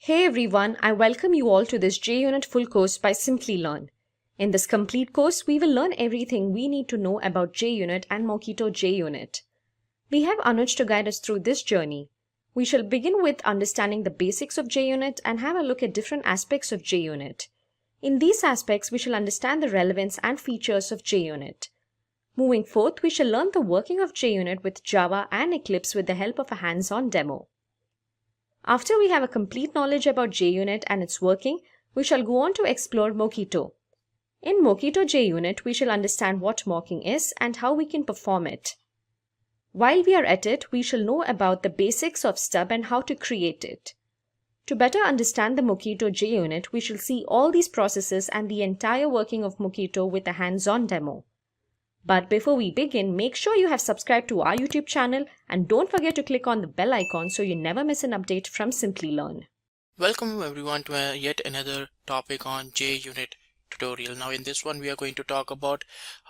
Hey everyone, I welcome you all to this JUnit full course by Simplilearn. In this complete course, we will learn everything we need to know about JUnit and Mockito JUnit. We have Anuj to guide us through this journey. We shall begin with understanding the basics of JUnit and have a look at different aspects of JUnit. In these aspects, we shall understand the relevance and features of JUnit. Moving forth, we shall learn the working of JUnit with Java and Eclipse with the help of a hands-on demo. After we have a complete knowledge about JUnit and its working, we shall go on to explore Mockito. In Mockito JUnit, we shall understand what mocking is and how we can perform it. While we are at it, we shall know about the basics of stub and how to create it. To better understand the Mockito JUnit, we shall see all these processes and the entire working of Mockito with a hands-on demo. But before we begin, make sure you have subscribed to our YouTube channel and don't forget to click on the bell icon so you never miss an update from Simplilearn. Welcome everyone to yet another topic on JUnit tutorial. Now in this one we are going to talk about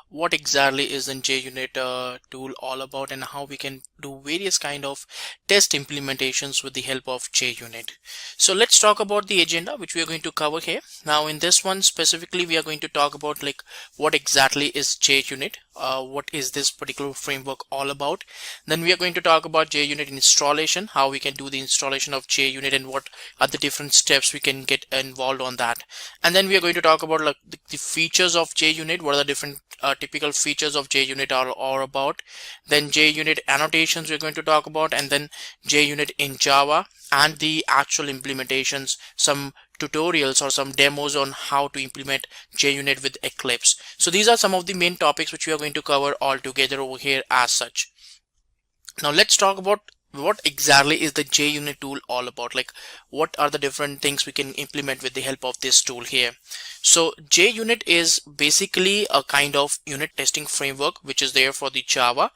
what exactly is an JUnit tool all about and how we can do various kind of test implementations with the help of JUnit. So let's talk about the agenda which we are going to cover here. Now in this one specifically we are going to talk about like what exactly is JUnit, what is this particular framework all about. Then we are going to talk about JUnit installation, how we can do the installation of JUnit and what are the different steps we can get involved on that. And then we are going to talk about like the features of JUnit, what are the different typical features of JUnit are all about. Then JUnit annotations we're going to talk about, and then JUnit in Java and the actual implementations, some tutorials or some demos on how to implement JUnit with Eclipse. So these are some of the main topics which we are going to cover all together over here as such. Now let's talk about what exactly is the JUnit tool all about, like what are the different things we can implement with the help of this tool here. So JUnit is basically a kind of unit testing framework which is there for the Java.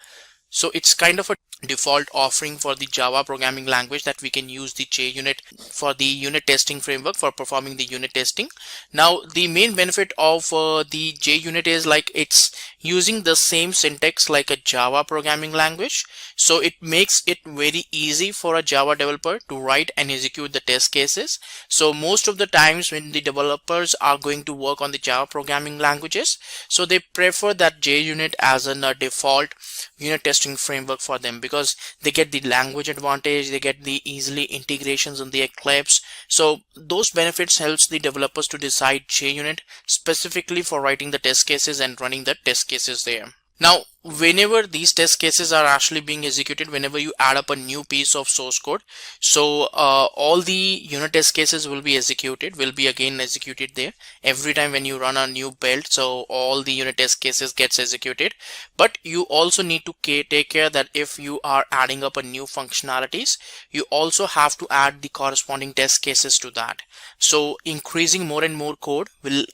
So it's kind of a default offering for the Java programming language that we can use the JUnit for the unit testing framework for performing the unit testing. Now the main benefit of the JUnit is like it's using the same syntax like a Java programming language. So it makes it very easy for a Java developer to write and execute the test cases. So most of the times when the developers are going to work on the Java programming languages, so they prefer that JUnit as a default unit testing framework for them because they get the language advantage, they get the easily integrations in the Eclipse. So those benefits helps the developers to decide JUnit specifically for writing the test cases and running the test cases there. Now whenever these test cases are actually being executed, whenever you add up a new piece of source code, so all the unit test cases will be again executed there every time when you run a new build. So all the unit test cases gets executed, but you also need to take care that if you are adding up a new functionalities, you also have to add the corresponding test cases to that. So increasing more and more code will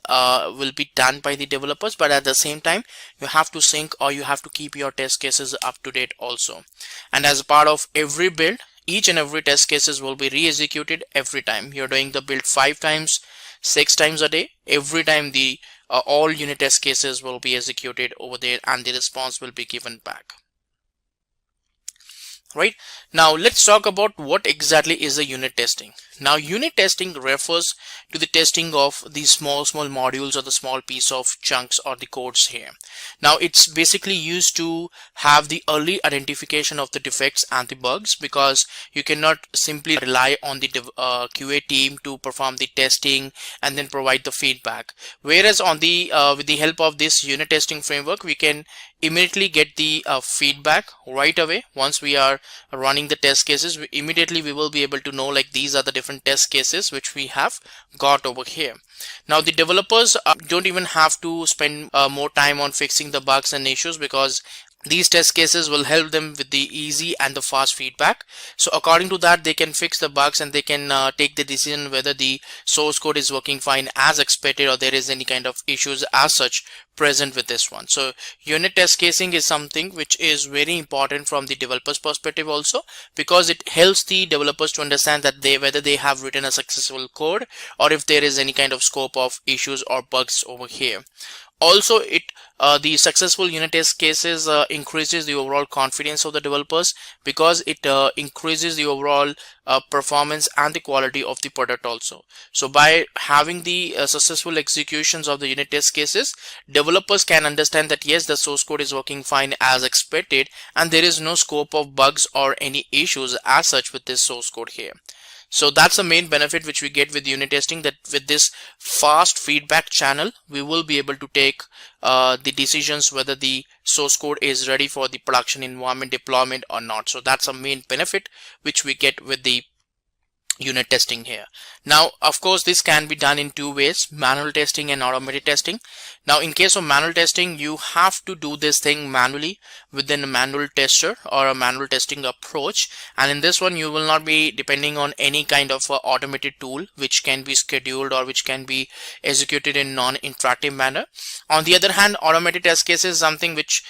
be done by the developers, but at the same time you have to sync or you have to keep your test cases up to date also. And as a part of every build, each and every test cases will be re-executed every time you're doing the build 5 times, 6 times a day. Every time the all unit test cases will be executed over there and the response will be given back. Right, now let's talk about what exactly is the unit testing. Now unit testing refers to the testing of these small modules or the small piece of chunks or the codes here. Now it's basically used to have the early identification of the defects and the bugs, because you cannot simply rely on the QA team to perform the testing and then provide the feedback. Whereas on the with the help of this unit testing framework, we can immediately get the feedback right away. Once we are running the test cases, immediately we will be able to know like these are the different test cases which we have got over here. Now the developers don't even have to spend more time on fixing the bugs and issues, because these test cases will help them with the easy and the fast feedback. So according to that, they can fix the bugs and they can take the decision whether the source code is working fine as expected or there is any kind of issues as such present with this one. So unit test casing is something which is very important from the developers perspective also, because it helps the developers to understand that whether they have written a successful code or if there is any kind of scope of issues or bugs over here. Also, the successful unit test cases increases the overall confidence of the developers, because it increases the overall performance and the quality of the product also. So by having the successful executions of the unit test cases, developers can understand that yes, the source code is working fine as expected, and there is no scope of bugs or any issues as such with this source code here. So that's the main benefit which we get with unit testing, that with this fast feedback channel, we will be able to take the decisions whether the source code is ready for the production environment deployment or not. So that's a main benefit which we get with the unit testing here. Now, of course, this can be done in two ways: manual testing and automated testing. Now, in case of manual testing, you have to do this thing manually within a manual tester or a manual testing approach. And in this one, you will not be depending on any kind of automated tool which can be scheduled or which can be executed in non-interactive manner. On the other hand, automated test case is something which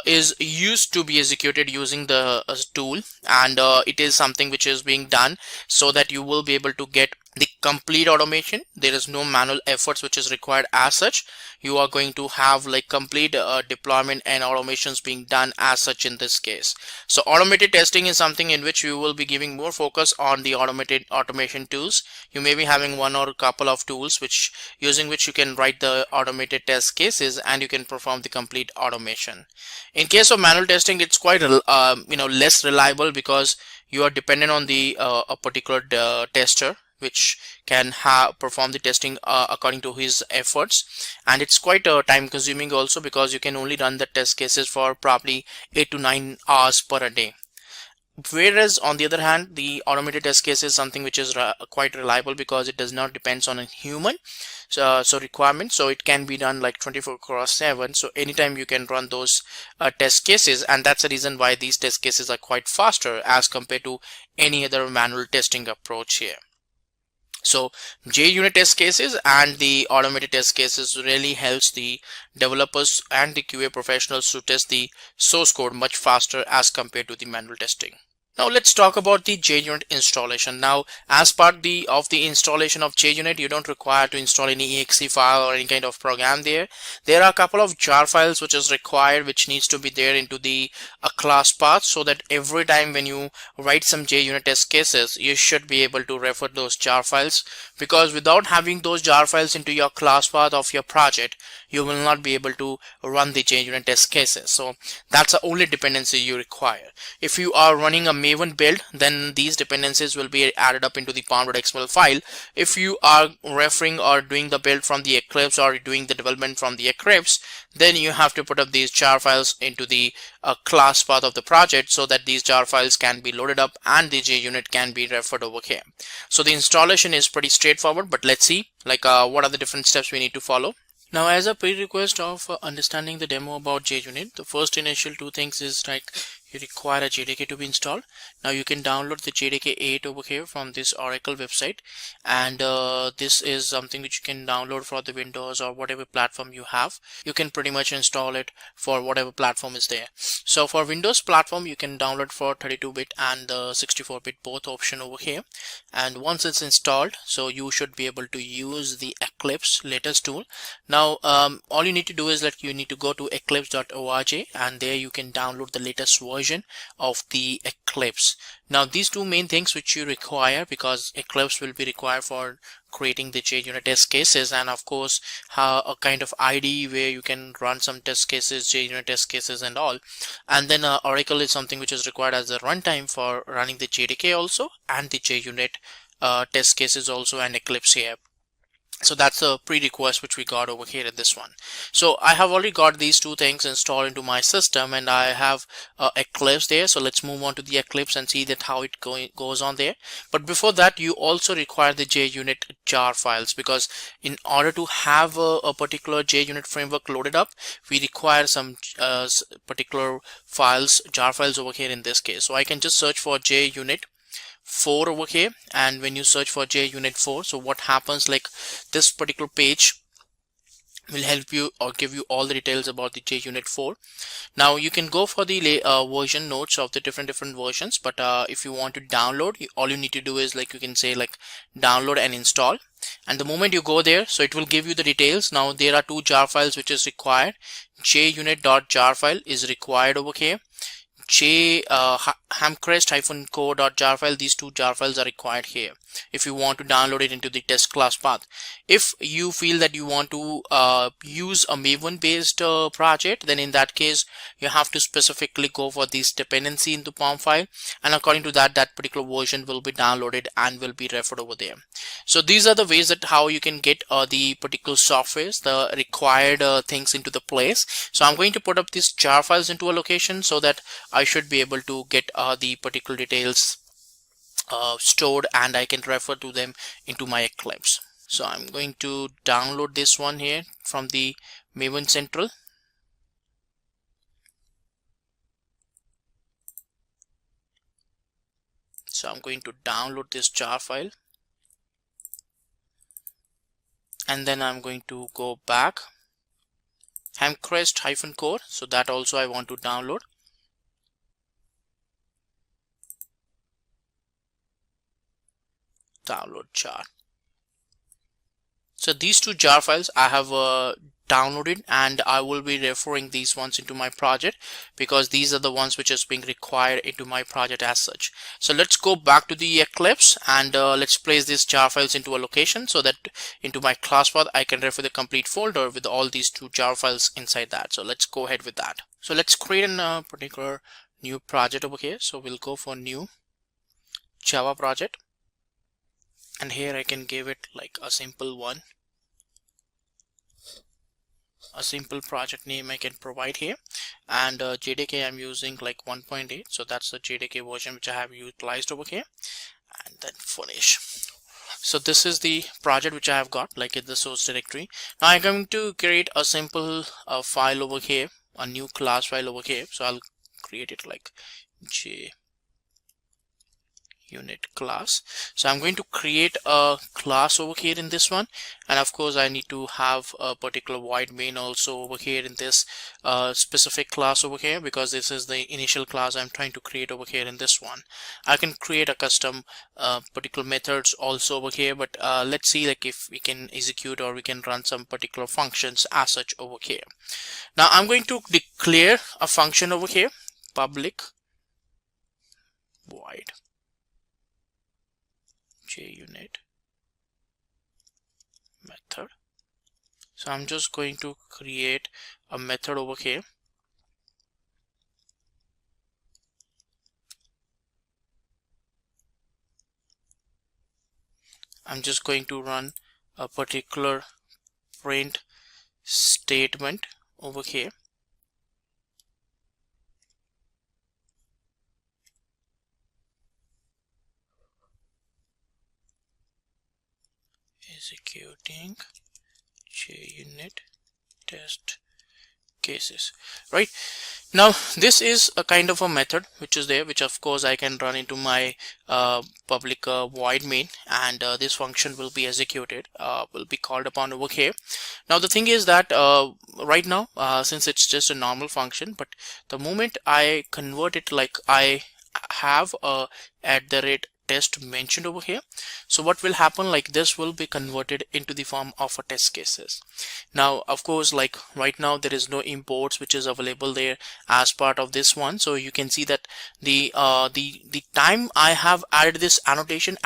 is used to be executed using the tool, and it is something which is being done so that you will be able to get the complete automation. There is no manual efforts which is required as such. You are going to have like complete deployment and automations being done as such in this case. So automated testing is something in which you will be giving more focus on the automated automation tools. You may be having one or a couple of tools which using which you can write the automated test cases and you can perform the complete automation. In case of manual testing, it's quite less reliable, because you are dependent on the a particular tester which can perform the testing according to his efforts, and it's quite time consuming also, because you can only run the test cases for probably 8 to 9 hours per day. Whereas on the other hand, the automated test case is something which is quite reliable, because it does not depends on a human requirement. So it can be done like 24/7. So anytime you can run those test cases, and that's the reason why these test cases are quite faster as compared to any other manual testing approach here. So JUnit test cases and the automated test cases really helps the developers and the QA professionals to test the source code much faster as compared to the manual testing. Now let's talk about the JUnit installation. Now, as part of the installation of JUnit, you don't require to install any exe file or any kind of program there. There are a couple of jar files which is required, which needs to be there into the class path, so that every time when you write some JUnit test cases, you should be able to refer those jar files, because without having those jar files into your class path of your project, you will not be able to run the JUnit test cases. So that's the only dependency you require. If you are running a Maven build, then these dependencies will be added up into the Pom Xml file. If you are referring or doing the build from the Eclipse or doing the development from the Eclipse, then you have to put up these jar files into the class path of the project, so that these jar files can be loaded up and the JUnit can be referred over here. So the installation is pretty straightforward, but let's see what are the different steps we need to follow. Now, as a prerequisite of understanding the demo about JUnit, the first initial two things is like you require a JDK to be installed. Now you can download the JDK 8 over here from this Oracle website, and this is something which you can download for the Windows or whatever platform you have. You can pretty much install it for whatever platform is there. So for Windows platform, you can download for 32-bit and 64-bit both option over here. And once it's installed, so you should be able to use the Eclipse latest tool. Now all you need to do is that you need to go to eclipse.org, and there you can download the latest version of the Eclipse. Now these two main things which you require, because Eclipse will be required for creating the JUnit test cases, and of course a kind of IDE where you can run some test cases, JUnit test cases and all. And then Oracle is something which is required as a runtime for running the JDK also, and the JUnit test cases also, and Eclipse here. So that's a prerequisite which we got over here in this one. So I have already got these two things installed into my system, and I have Eclipse there. So let's move on to the Eclipse and see that how it goes on there. But before that, you also require the JUnit jar files, because in order to have a particular JUnit framework loaded up, we require some particular files, jar files over here in this case. So I can just search for JUnit 4 over here, and when you search for JUnit 4, so what happens, like this particular page will help you or give you all the details about the JUnit 4. Now you can go for the version notes of the different versions, but if you want to download, all you need to do is like you can say like download and install. and the moment you go there, so it will give you the details. Now there are two jar files which is required. JUnit.jar file is required over here. hamcrest-co.jar file, these two jar files are required here if you want to download it into the test class path. If you feel that you want to use a Maven based project, then in that case you have to specifically go for this dependency into Pom file, and according to that, that particular version will be downloaded and will be referred over there. So these are the ways that how you can get the particular softwares, the required things into the place. So I'm going to put up these jar files into a location so that I should be able to get the particular details stored, and I can refer to them into my Eclipse. So I'm going to download this one here from the Maven Central. So I'm going to download this jar file, and then I'm going to go back hamcrest-core, so that also I want to download. Download jar. So these two jar files I have downloaded, and I will be referring these ones into my project because these are the ones which is being required into my project as such. So let's go back to the Eclipse, and let's place these jar files into a location so that into my class path I can refer the complete folder with all these two jar files inside that. So let's go ahead with that. So let's create a particular new project over here. So we'll go for new Java project, and here I can give it like a simple one, a simple project name I can provide here, and JDK I'm using like 1.8, so that's the JDK version which I have utilized over here, and then finish. So this is the project which I have got like in the source directory. Now I'm going to create a simple file over here, a new class file over here. So I'll create it like JUnit class. So I'm going to create a class over here in this one, and of course I need to have a particular void main also over here in this specific class over here, because this is the initial class I'm trying to create over here in this one. I can create a custom particular methods also over here, but let's see like if we can execute or we can run some particular functions as such over here. Now I'm going to declare a function over here, public void JUnit method. So I'm just going to create a method over here. I'm just going to run a particular print statement over here. Executing JUnit test cases. Right now this is a kind of a method which is there, which of course I can run into my public void main, and this function will be executed, will be called upon over here. Now the thing is that right now since it's just a normal function, but the moment I convert it, like I have a @test mentioned over here, so what will happen, like this will be converted into the form of a test cases. Now of course, like right now there is no imports which is available there as part of this one, so you can see that the time I have added this annotation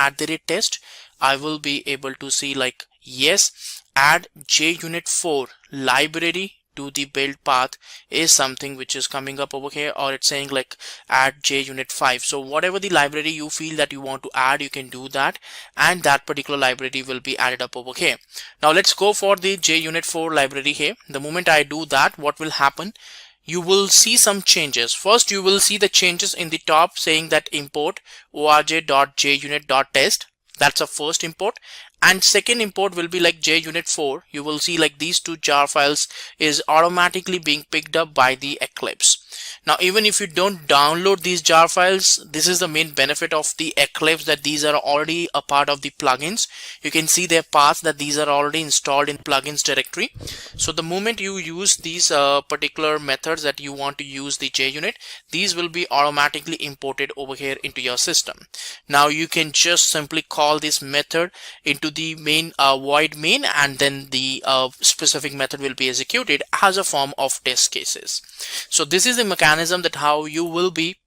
@test, I will be able to see like yes, add JUnit4 library to the build path is something which is coming up over here, or it's saying like add JUnit5. So whatever the library you feel that you want to add, you can do that, and that particular library will be added up over here. Now let's go for the JUnit4 library here. The moment I do that, what will happen, you will see some changes. First you will see the changes in the top saying that import org.junit.test. That's a first import, and second import will be like JUnit4. You will see like these two jar files is automatically being picked up by the Eclipse. Now, even if you don't download these jar files, this is the main benefit of the Eclipse, that these are already a part of the plugins. You can see their paths, that these are already installed in plugins directory. So the moment you use these particular methods that you want to use the JUnit, these will be automatically imported over here into your system. Now you can just simply call this method into the main void main, and then the specific method will be executed as a form of test cases. So this is the mechanism that how you will be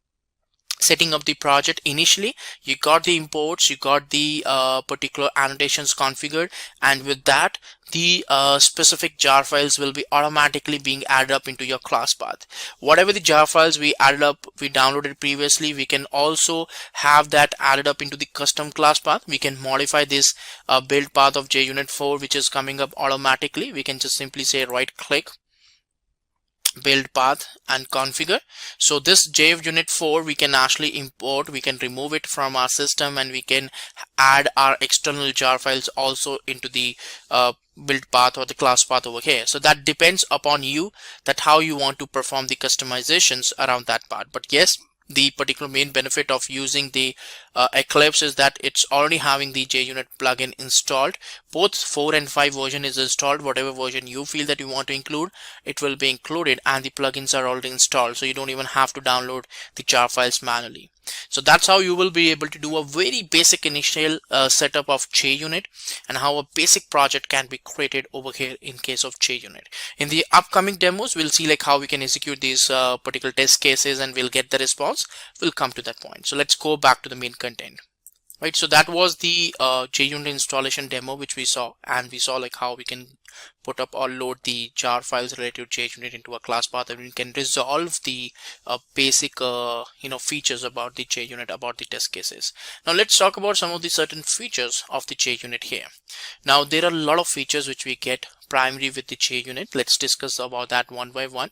setting up the project. Initially you got the imports, you got the particular annotations configured, and with that the specific jar files will be automatically being added up into your class path. Whatever the jar files we added up, we downloaded previously, we can also have that added up into the custom class path. We can modify this build path of JUnit 4, which is coming up automatically. We can just simply say right click, build path, and configure. So this JUnit 4 we can actually import, we can remove it from our system, and we can add our external jar files also into the build path or the class path over here. So that depends upon you, that how you want to perform the customizations around that part. But yes, the particular main benefit of using the Eclipse is that it's already having the JUnit plugin installed. Both 4 and 5 version is installed. Whatever version you feel that you want to include, it will be included, and the plugins are already installed, so you don't even have to download the jar files manually. So that's how you will be able to do a very basic initial setup of JUnit, and how a basic project can be created over here in case of JUnit. In the upcoming demos, we'll see like how we can execute these particular test cases, and we'll get the response. We'll come to that point. So let's go back to the main content. Right, so that was the JUnit installation demo which we saw, and we saw like how we can put up or load the jar files related to JUnit into a class path, and we can resolve the basic features about the JUnit, about the test cases. Now let's talk about some of the certain features of the JUnit here. Now there are a lot of features which we get primary with the JUnit. Let's discuss about that one by one.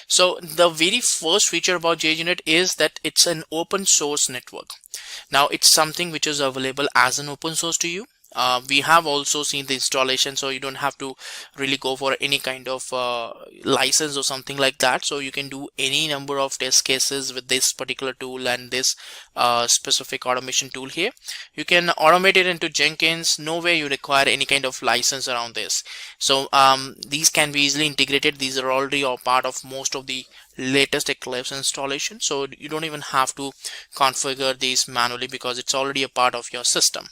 So the very first feature about JUnit is that it's an open source network. Now it's something which is available as an open source to you. We have also seen the installation, so you don't have to really go for any kind of license or something like that. So you can do any number of test cases with this particular tool and this specific automation tool here. You can automate it into Jenkins. Nowhere you require any kind of license around this. So these can be easily integrated. These are already a part of most of the latest Eclipse installation, so you don't even have to configure these manually because it's already a part of your system.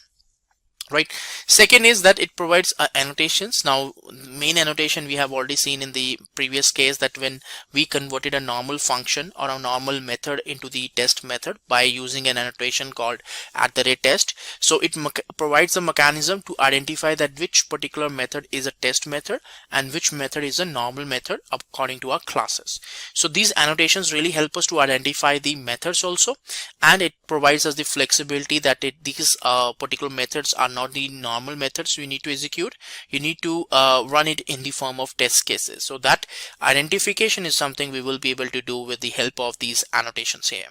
Right. Second is that it provides annotations. Now main annotation we have already seen in the previous case, that when we converted a normal function or a normal method into the test method by using an annotation called @test. So it provides a mechanism to identify that which particular method is a test method and which method is a normal method according to our classes. So these annotations really help us to identify the methods also, and it provides us the flexibility that these particular methods are not the normal methods we need to execute. You need to run it in the form of test cases. So that identification is something we will be able to do with the help of these annotations here.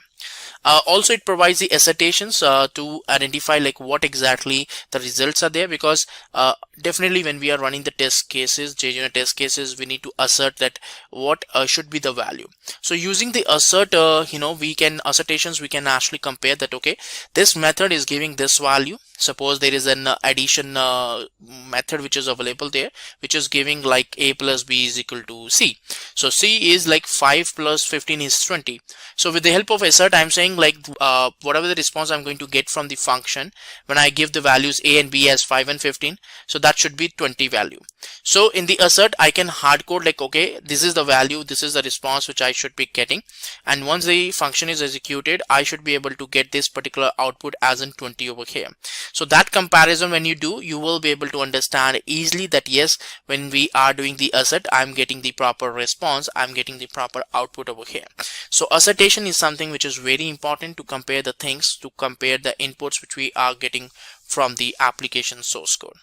Also it provides the assertions to identify like what exactly the results are there, because definitely when we are running the test cases, JUnit test cases, we need to assert that what should be the value. So using the assert assertions, we can actually compare that, okay, this method is giving this value. Suppose there is an addition method which is available there, which is giving like a plus b is equal to c. So c is like 5 plus 15 is 20. So with the help of assert, I'm saying like whatever the response I'm going to get from the function when I give the values a and b as 5 and 15, so that should be 20 value. So in the assert I can hard code like, okay, this is the value, this is the response which I should be getting, and once the function is executed I should be able to get this particular output as in 20 over here. So that comparison when you do, you will be able to understand easily that yes, when we are doing the assert, I'm getting the proper response, I'm getting the proper output over here. So assertion is something which is very important to compare the things, to compare the inputs which we are getting from the application source code.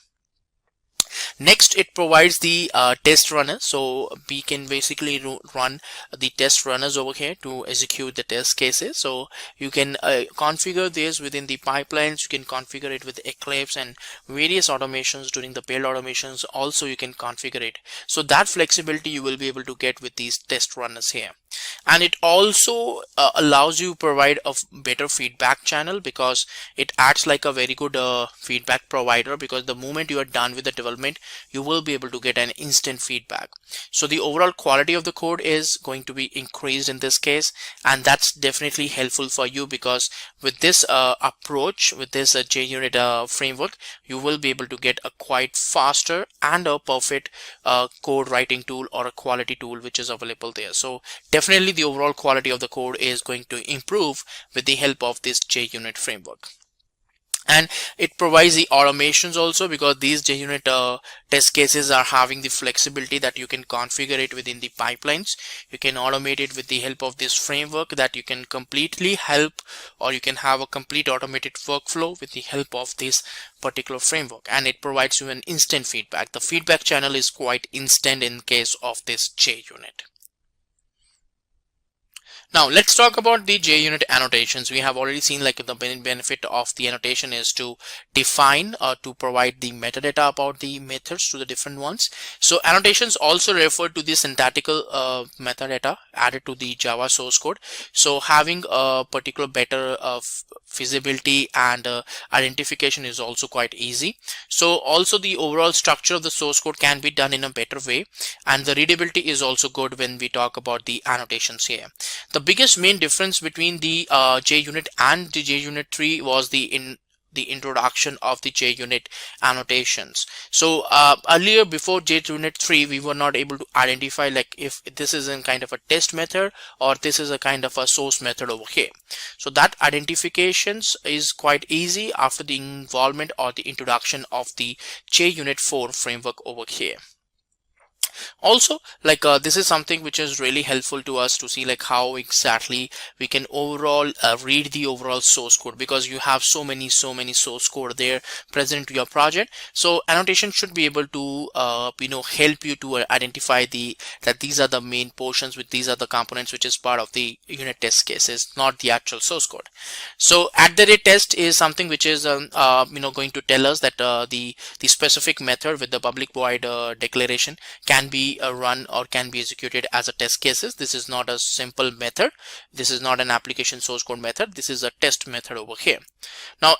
Next, it provides the test runner. So we can basically run the test runners over here to execute the test cases. So you can configure this within the pipelines. You can configure it with Eclipse and various automations during the build automations. Also, you can configure it. So that flexibility you will be able to get with these test runners here. And it also allows you provide a better feedback channel, because it acts like a very good feedback provider, because the moment you are done with the development, you will be able to get an instant feedback. So the overall quality of the code is going to be increased in this case, and that's definitely helpful for you, because with this approach, with this JUnit framework, you will be able to get a quite faster and a perfect code writing tool or a quality tool which is available there. So definitely the overall quality of the code is going to improve with the help of this JUnit framework. And it provides the automations also, because these JUnit test cases are having the flexibility that you can configure it within the pipelines. You can automate it with the help of this framework, that you can completely help, or you can have a complete automated workflow with the help of this particular framework, and it provides you an instant feedback. The feedback channel is quite instant in case of this JUnit. Now let's talk about the JUnit annotations. We have already seen like the benefit of the annotation is to define or to provide the metadata about the methods to the different ones. So annotations also refer to the syntactical metadata added to the Java source code. So having a particular better feasibility and identification is also quite easy. So also the overall structure of the source code can be done in a better way, and the readability is also good when we talk about the annotations here. The biggest main difference between the JUnit and the JUnit 3 was the introduction of the JUnit annotations. So earlier, before JUnit 3, we were not able to identify like if this is in kind of a test method or this is a kind of a source method over here. So that identifications is quite easy after the involvement or the introduction of the JUnit 4 framework over here. Also, like this is something which is really helpful to us to see like how exactly we can overall read the overall source code, because you have so many source code there present to your project. So annotation should be able to help you to identify that these are the main portions, with these are the components which is part of the unit test cases, not the actual source code. So @test is something which is going to tell us that the specific method with the public void declaration can be run or can be executed as a test cases. This is not a simple method. This is not an application source code method. This is a test method over here. Now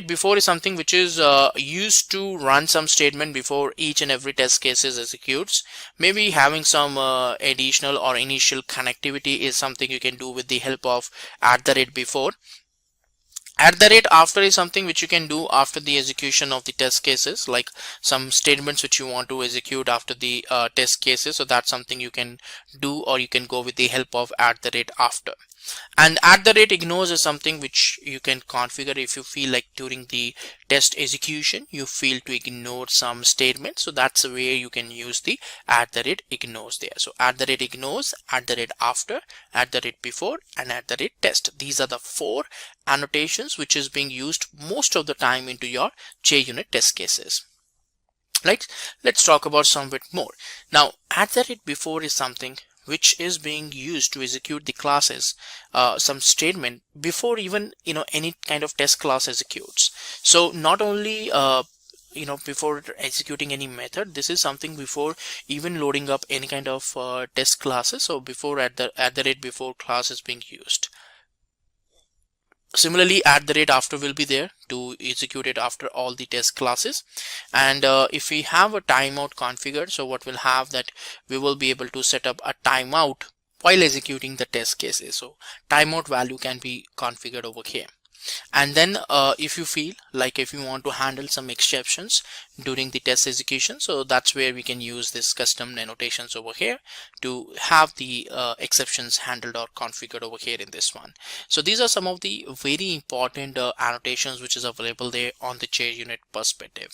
@before is something which is used to run some statement before each and every test cases executes. Maybe having some additional or initial connectivity is something you can do with the help of @before. @after is something which you can do after the execution of the test cases, like some statements which you want to execute after the test cases. So that's something you can do, or you can go with the help of @after. And @ignores is something which you can configure if you feel like during the test execution you feel to ignore some statements. So that's where you can use the @ignores there. So @ignores, @after, @before, and @test. These are the 4 annotations which is being used most of the time into your JUnit test cases. Right? Let's talk about some bit more. Now @before is something which is being used to execute the classes, some statement before even any kind of test class executes. So not only before executing any method, this is something before even loading up any kind of test classes. So before @before class is being used. Similarly, @after will be there to execute it after all the test classes. And if we have a timeout configured, so what we'll have that we will be able to set up a timeout while executing the test cases. So timeout value can be configured over here. And then if you feel like if you want to handle some exceptions during the test execution, so that's where we can use this custom annotations over here to have the exceptions handled or configured over here in this one. So these are some of the very important annotations which is available there on the JUnit perspective.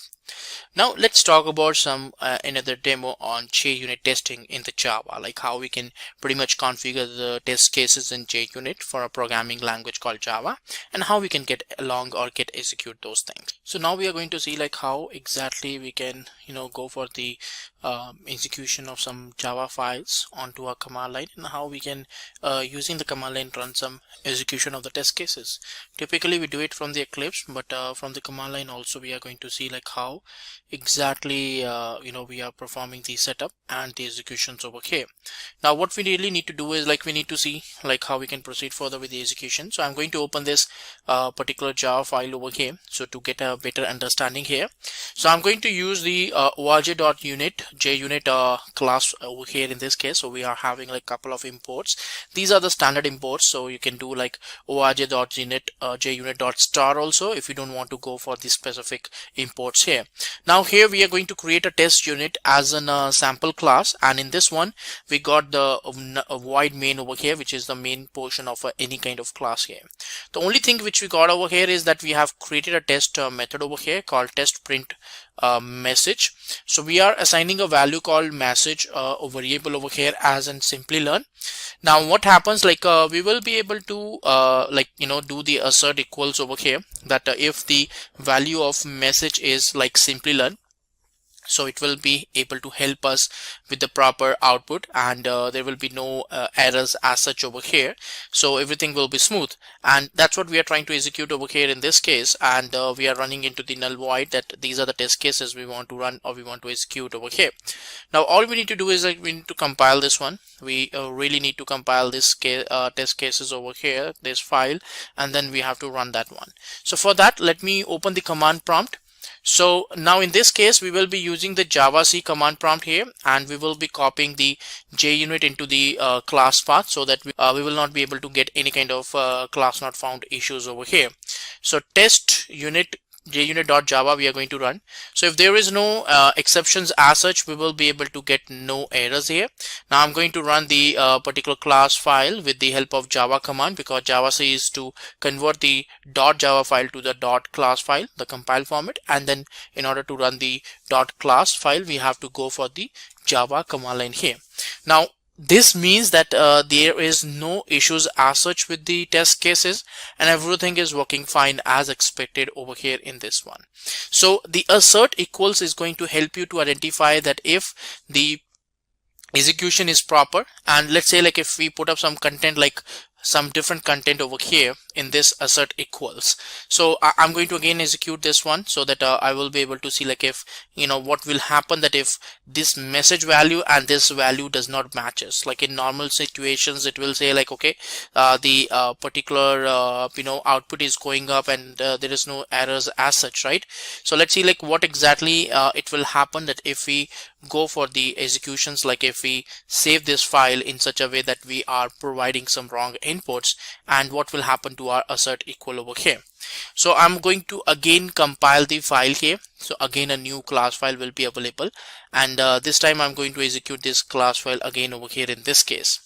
Now let's talk about some another demo on JUnit testing in the Java, like how we can pretty much configure the test cases in JUnit for a programming language called Java, and how we can get along or get execute those things. So now we are going to see like how exactly we can go for the execution of some Java files onto our command line, and how we can using the command line run some execution of the test cases. Typically we do it from the Eclipse, but from the command line also we are going to see like how exactly we are performing the setup and the executions over here. Now what we really need to do is like we need to see like how we can proceed further with the execution. So I'm going to open this particular Java file over here, so to get a better understanding here. So I'm going to use the org.unit JUnit class over here in this case. So we are having like couple of imports. These are the standard imports, so you can do like org.unit JUnit.star also if you don't want to go for the specific imports here. Now here we are going to create a test unit as a sample class, and in this one we got the void main over here, which is the main portion of any kind of class here. The only thing which we got over here is that we have created a test method over here called test print message. So we are assigning a value called message, a variable over here as in Simplilearn. Now what happens, like we will be able to do the assert equals over here, that if the value of message is like Simplilearn, so it will be able to help us with the proper output, and there will be no errors as such over here. So everything will be smooth, and that's what we are trying to execute over here in this case. And we are running into the null void, that these are the test cases we want to run or we want to execute over here. Now all we need to do is like we need to compile this one. We really need to compile this test cases over here, this file, and then we have to run that one. So for that, let me open the command prompt. So now in this case we will be using the javac command prompt here, and we will be copying the JUnit into the class path, so that we will not be able to get any kind of class not found issues over here. So test unit JUnit.java we are going to run. So if there is no exceptions as such, we will be able to get no errors here. Now I'm going to run the particular class file with the help of Java command, because javac is to convert the .java file to the .class file, the compile format, and then in order to run the .class file we have to go for the Java command line here. Now this means that there is no issues as such with the test cases, and everything is working fine as expected over here in this one. So the assert equals is going to help you to identify that if the execution is proper, and let's say like if we put up some content, like some different content over here in this assert equals. So I'm going to again execute this one, so that I will be able to see like if what will happen, that if this message value and this value does not matches. Like in normal situations it will say like, okay, the particular output is going up and there is no errors as such, right? So let's see like what exactly it will happen, that if we go for the executions, like if we save this file in such a way that we are providing some wrong inputs, and what will happen to our assert equal over here. So I'm going to again compile the file here. So again a new class file will be available, and this time I'm going to execute this class file again over here in this case.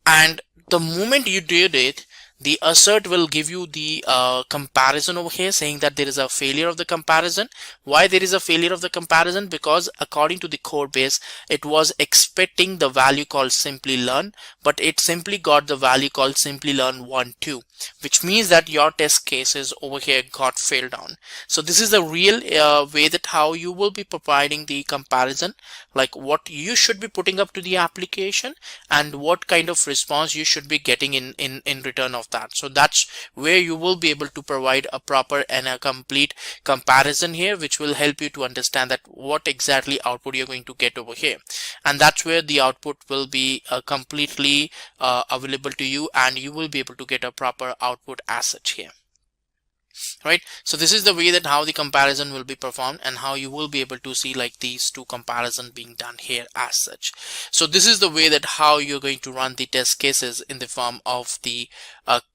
And the moment you did it, the assert will give you the comparison over here, saying that there is a failure of the comparison. Why there is a failure of the comparison? Because according to the code base, it was expecting the value called Simplilearn, but it simply got the value called Simplilearn 1.2, which means that your test cases over here got failed down. So this is the real way that how you will be providing the comparison, like what you should be putting up to the application and what kind of response you should be getting in return of that. So that's where you will be able to provide a proper and a complete comparison here, which will help you to understand that what exactly output you're going to get over here. And that's where the output will be completely available to you, and you will be able to get a proper output as such here. Right, so this is the way that how the comparison will be performed, and how you will be able to see like these two comparisons being done here as such. So this is the way that how you're going to run the test cases in the form of the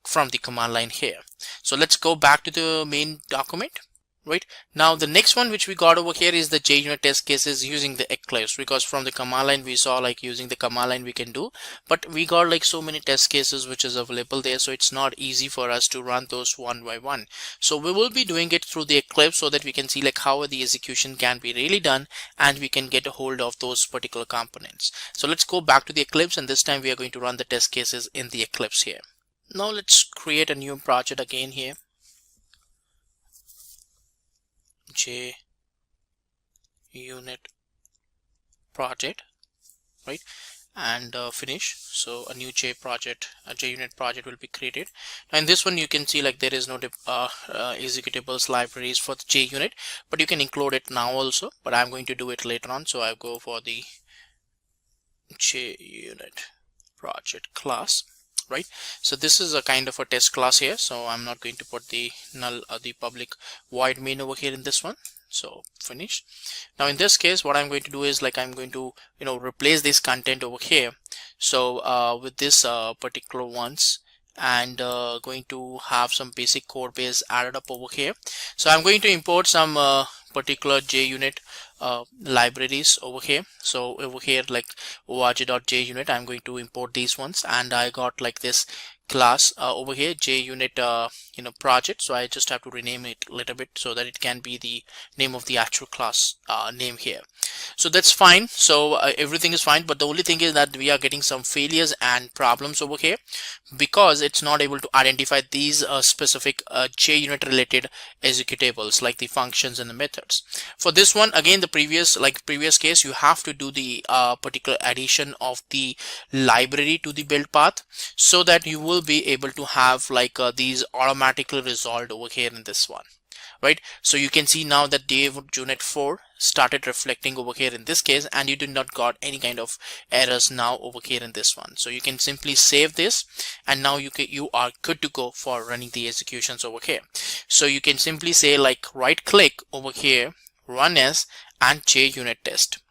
from the command line here. So let's go back to the main document. Right, now the next one which we got over here is the JUnit test cases using the Eclipse, because from the command line we saw like using the command line we can do, but we got like so many test cases which is available there, so it's not easy for us to run those one by one. So we will be doing it through the Eclipse, so that we can see like how the execution can be really done, and we can get a hold of those particular components. So let's go back to the Eclipse, and this time we are going to run the test cases in the Eclipse here. Now let's create a new project again here. JUnit project, right? And finish. So a new JUnit project will be created. And this one you can see like there is no executables libraries for the JUnit, but you can include it now also, but I'm going to do it later on. So I go for the JUnit project class, right? So this is a kind of a test class here, so I'm not going to put the null the public void main over here in this one. So finish. Now in this case what I'm going to do is like I'm going to replace this content over here, so with this particular ones, and going to have some basic code base added up over here. So I'm going to import some particular JUnit libraries over here. So over here like org.junit, I'm going to import these ones, and I got like this class over here JUnit project. So I just have to rename it a little bit so that it can be the name of the actual class name here. So that's fine. So everything is fine, but the only thing is that we are getting some failures and problems over here because it's not able to identify these specific JUnit related executables like the functions and the methods. For this one, again, the previous case, you have to do the particular addition of the library to the build path so that you will be able to have like these automatically resolved over here in this one, right? So you can see now that JUnit 4 started reflecting over here in this case, and you did not got any kind of errors now over here in this one. So you can simply save this, and now you are good to go for running the executions over here. So you can simply say like right click over here, run as, and JUnit test.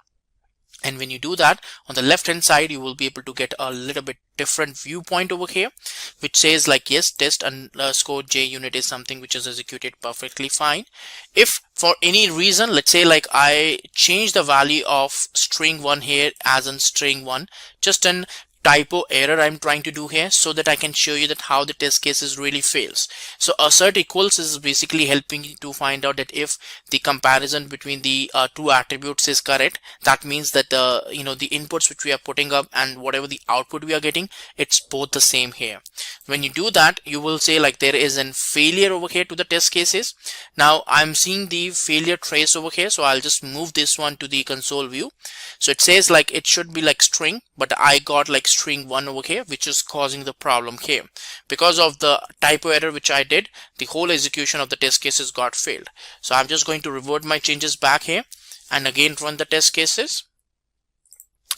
And when you do that, on the left hand side you will be able to get a little bit different viewpoint over here which says like yes, test underscore JUnit is something which is executed perfectly fine. If for any reason, let's say like I change the value of string 1 here as in string 1, just an typo error I'm trying to do here so that I can show you that how the test cases really fails. So assert equals is basically helping you to find out that if the comparison between the two attributes is correct, that means that the inputs which we are putting up and whatever the output we are getting, it's both the same here. When you do that, you will say like there is a failure over here to the test cases. Now I'm seeing the failure trace over here, so I'll just move this one to the console view. So it says like it should be like string, but I got like string 1 over here, which is causing the problem here. Because of the typo error which I did, the whole execution of the test cases got failed. So I'm just going to revert my changes back here and again run the test cases.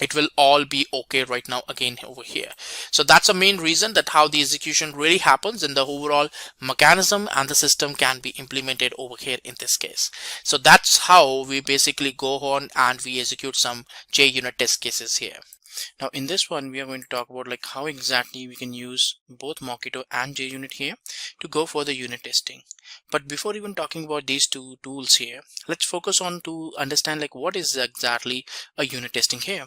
It will all be okay right now again over here. So that's the main reason that how the execution really happens and the overall mechanism and the system can be implemented over here in this case. So that's how we basically go on and we execute some JUnit test cases here. Now in this one we are going to talk about like how exactly we can use both Mockito and JUnit here to go for the unit testing. But before even talking about these two tools here, let's focus on to understand like what is exactly a unit testing here.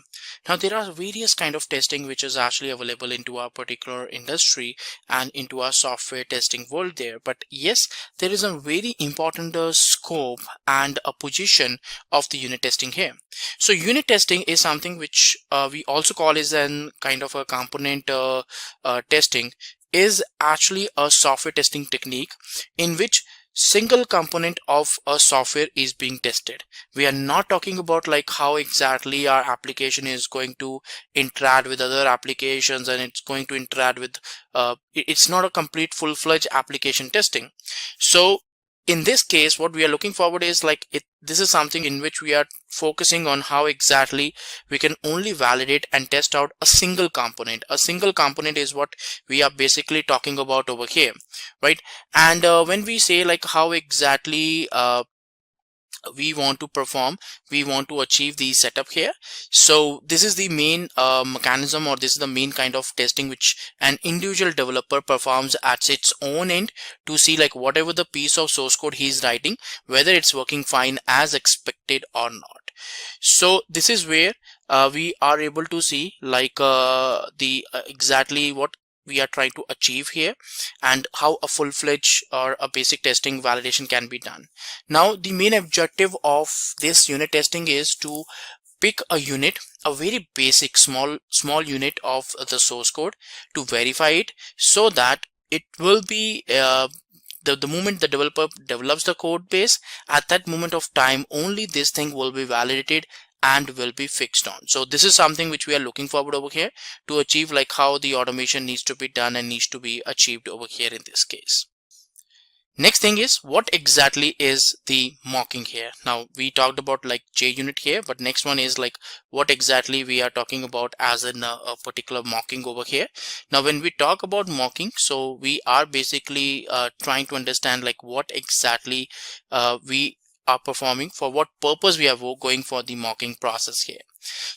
Now there are various kind of testing which is actually available into our particular industry and into our software testing world there. But yes, there is a very important scope and a position of the unit testing here. So unit testing is something which we also call is an kind of a component testing, is actually a software testing technique in which single component of a software is being tested. We are not talking about like how exactly our application is going to interact with other applications and it's going to interact with it's not a complete full-fledged application testing. So in this case, what we are looking forward is like this is something in which we are focusing on how exactly we can only validate and test out a single component. A single component is what we are basically talking about over here, right? And when we say like how exactly we want to perform, we want to achieve the setup here. So this is the main mechanism, or this is the main kind of testing which an individual developer performs at its own end to see like whatever the piece of source code he's writing, whether it's working fine as expected or not. So this is where we are able to see like exactly what we are trying to achieve here and how a full-fledged or a basic testing validation can be done. Now the main objective of this unit testing is to pick a unit, a very basic small unit of the source code, to verify it so that it will be the moment the developer develops the code base, at that moment of time only this thing will be validated and will be fixed on. So this is something which we are looking forward over here to achieve, like how the automation needs to be done and needs to be achieved over here in this case. Next thing is, what exactly is the mocking here? Now we talked about like JUnit here, but next one is like what exactly we are talking about as in a particular mocking over here. Now when we talk about mocking, so we are basically trying to understand like what exactly we are performing, for what purpose we are going for the mocking process here.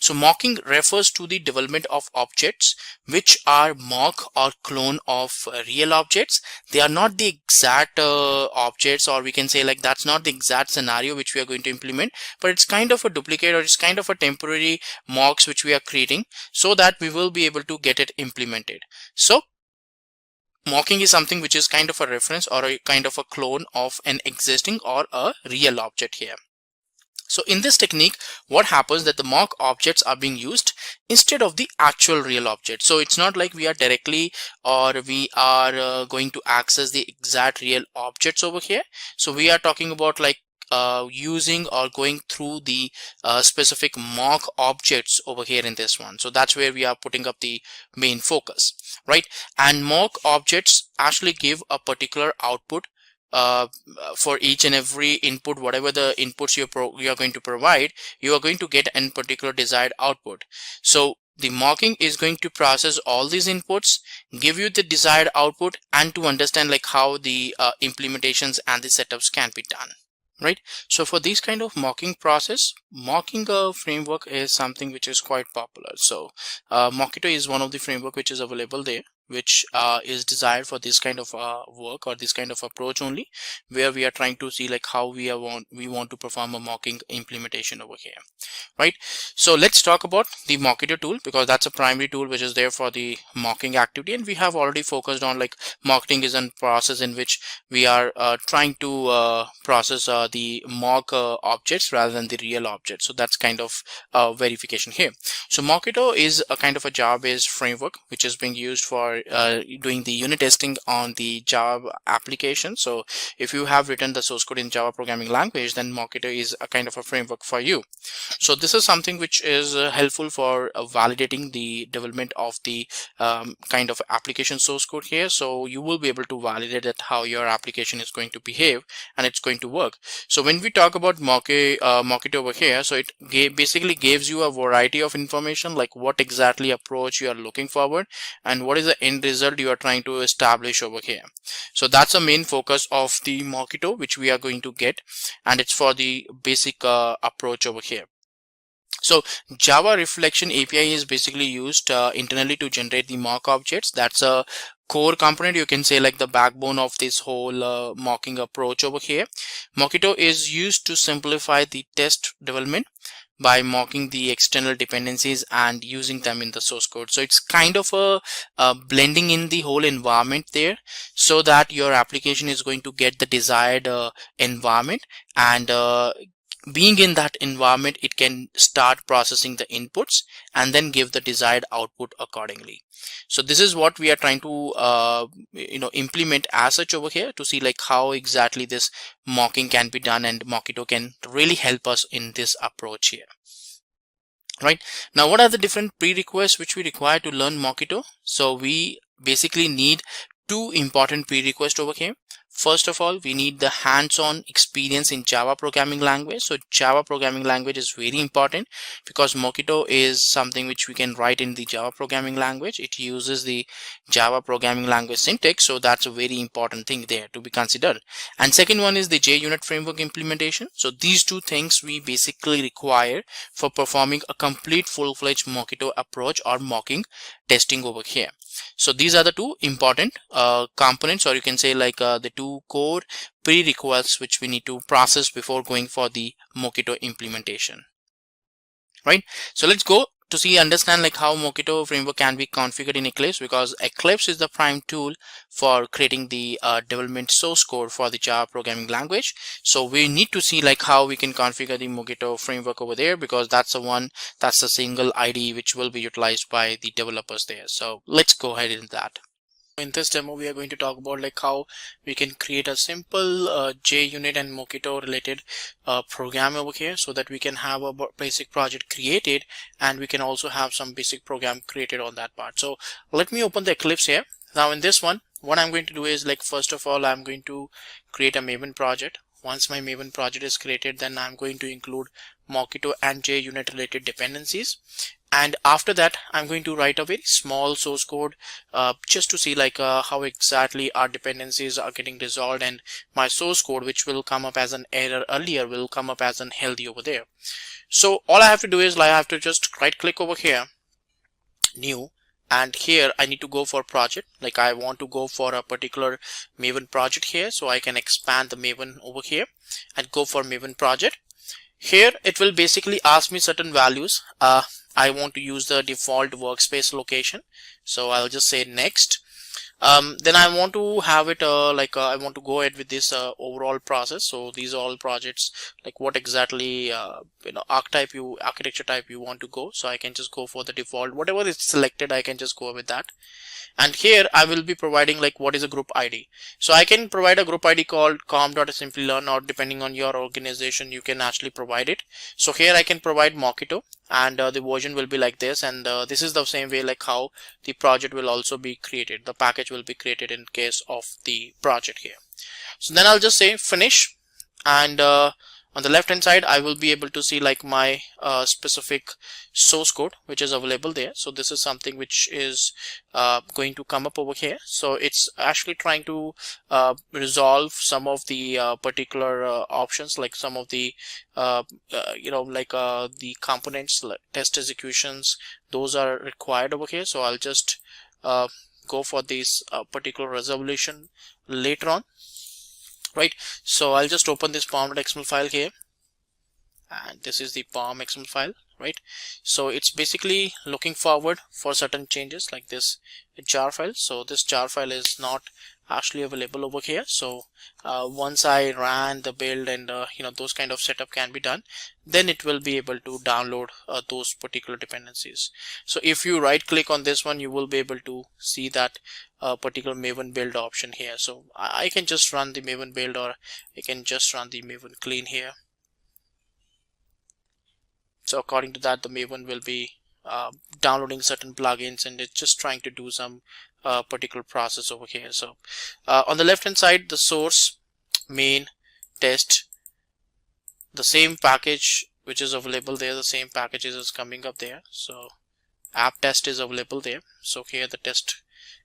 So mocking refers to the development of objects which are mock or clone of real objects. They are not the exact objects, or we can say like that's not the exact scenario which we are going to implement, but it's kind of a duplicate, or it's kind of a temporary mocks which we are creating so that we will be able to get it implemented. So mocking is something which is kind of a reference or a kind of a clone of an existing or a real object here. So in this technique, what happens that the mock objects are being used instead of the actual real object. So it's not like we are directly or we are going to access the exact real objects over here. So we are talking about like using or going through the specific mock objects over here in this one. So that's where we are putting up the main focus, right? And mock objects actually give a particular output for each and every input. Whatever the inputs you are going to provide, you are going to get a particular desired output. So the mocking is going to process all these inputs, give you the desired output, and to understand like how the implementations and the setups can be done, right? So for this kind of mocking process, mocking framework is something which is quite popular. So Mockito is one of the framework which is available there, which is desired for this kind of work or this kind of approach only, where we are trying to see like how we want to perform a mocking implementation over here, right? So let's talk about the Mockito tool, because that's a primary tool which is there for the mocking activity, and we have already focused on like mocking is a process in which we are trying to process the mock objects rather than the real objects. So that's kind of verification here. So Mockito is a kind of a Java-based framework which is being used for doing the unit testing on the Java application. So if you have written the source code in Java programming language, then Mockito is a kind of a framework for you. So this is something which is helpful for validating the development of the kind of application source code here. So you will be able to validate that how your application is going to behave and it's going to work. So when we talk about Mockito over here, so it basically gives you a variety of information, like what exactly approach you are looking forward and what is the end result you are trying to establish over here. So that's the main focus of the Mockito which we are going to get, and it's for the basic approach over here. So Java Reflection API is basically used internally to generate the mock objects. That's a core component, you can say like the backbone of this whole mocking approach over here. Mockito is used to simplify the test development by mocking the external dependencies and using them in the source code. So it's kind of a blending in the whole environment there, so that your application is going to get the desired environment, and being in that environment, it can start processing the inputs and then give the desired output accordingly. So this is what we are trying to implement as such over here, to see like how exactly this mocking can be done, and Mockito can really help us in this approach here. Right now, what are the different prerequisites which we require to learn Mockito? So we basically need two important prerequisites over here. First of all, we need the hands-on experience in Java programming language. So Java programming language is very important, because Mockito is something which we can write in the Java programming language. It uses the Java programming language syntax. So that's a very important thing there to be considered. And second one is the JUnit framework implementation. So these two things we basically require for performing a complete full-fledged Mockito approach or mocking testing over here. So these are the two important components, or you can say like the two core prerequisites which we need to process before going for the Mockito implementation. Right. So let's go to understand like how Mockito framework can be configured in Eclipse, because Eclipse is the prime tool for creating the development source code for the Java programming language. So we need to see like how we can configure the Mockito framework over there, because that's the single IDE which will be utilized by the developers there. So let's go ahead in that. In this demo, we are going to talk about like how we can create a simple JUnit and Mockito related program over here, so that we can have a basic project created and we can also have some basic program created on that part. So let me open the Eclipse here. Now in this one, what I'm going to do is, like, first of all, I'm going to create a Maven project. Once my Maven project is created, then I'm going to include Mockito and JUnit related dependencies. And after that, I'm going to write a very small source code just to see like how exactly our dependencies are getting resolved, and my source code, which will come up as an error earlier, will come up as an healthy over there. So all I have to do is, like, I have to just right click over here, new, and here I need to go for project. Like, I want to go for a particular Maven project here, so I can expand the Maven over here and go for Maven project. Here it will basically ask me certain values. I want to use the default workspace location, so I'll just say next. Then I want to have it I want to go ahead with this overall process. So these are all projects, like what exactly architecture type you want to go. So I can just go for the default, whatever is selected, I can just go with that. And here I will be providing like what is a group ID. So I can provide a group ID called com.Simplilearn, or depending on your organization, you can actually provide it. So here I can provide Mockito, and the version will be like this, and this is the same way like how the project will also be created. The package will be created in case of the project here. So then I'll just say finish, and on the left hand side I will be able to see like my specific source code which is available there. So this is something which is going to come up over here. So it's actually trying to resolve some of the particular options, like some of the the components, like test executions, those are required over here. So I'll just go for this particular resolution later on. Right, so I'll just open this Pom Xml file here, and this is the Pom Xml file. Right, so it's basically looking forward for certain changes like this jar file. So this jar file is not actually available over here. So once I ran the build and those kind of setup can be done, then it will be able to download those particular dependencies. So if you right click on this one, you will be able to see that particular Maven build option here. So I can just run the Maven build, or I can just run the Maven clean here. So according to that, the Maven will be downloading certain plugins, and it's just trying to do some particular process over here. So on the left hand side, the source, main, test, the same package which is available there, the same packages is coming up there. So app test is available there. So here the test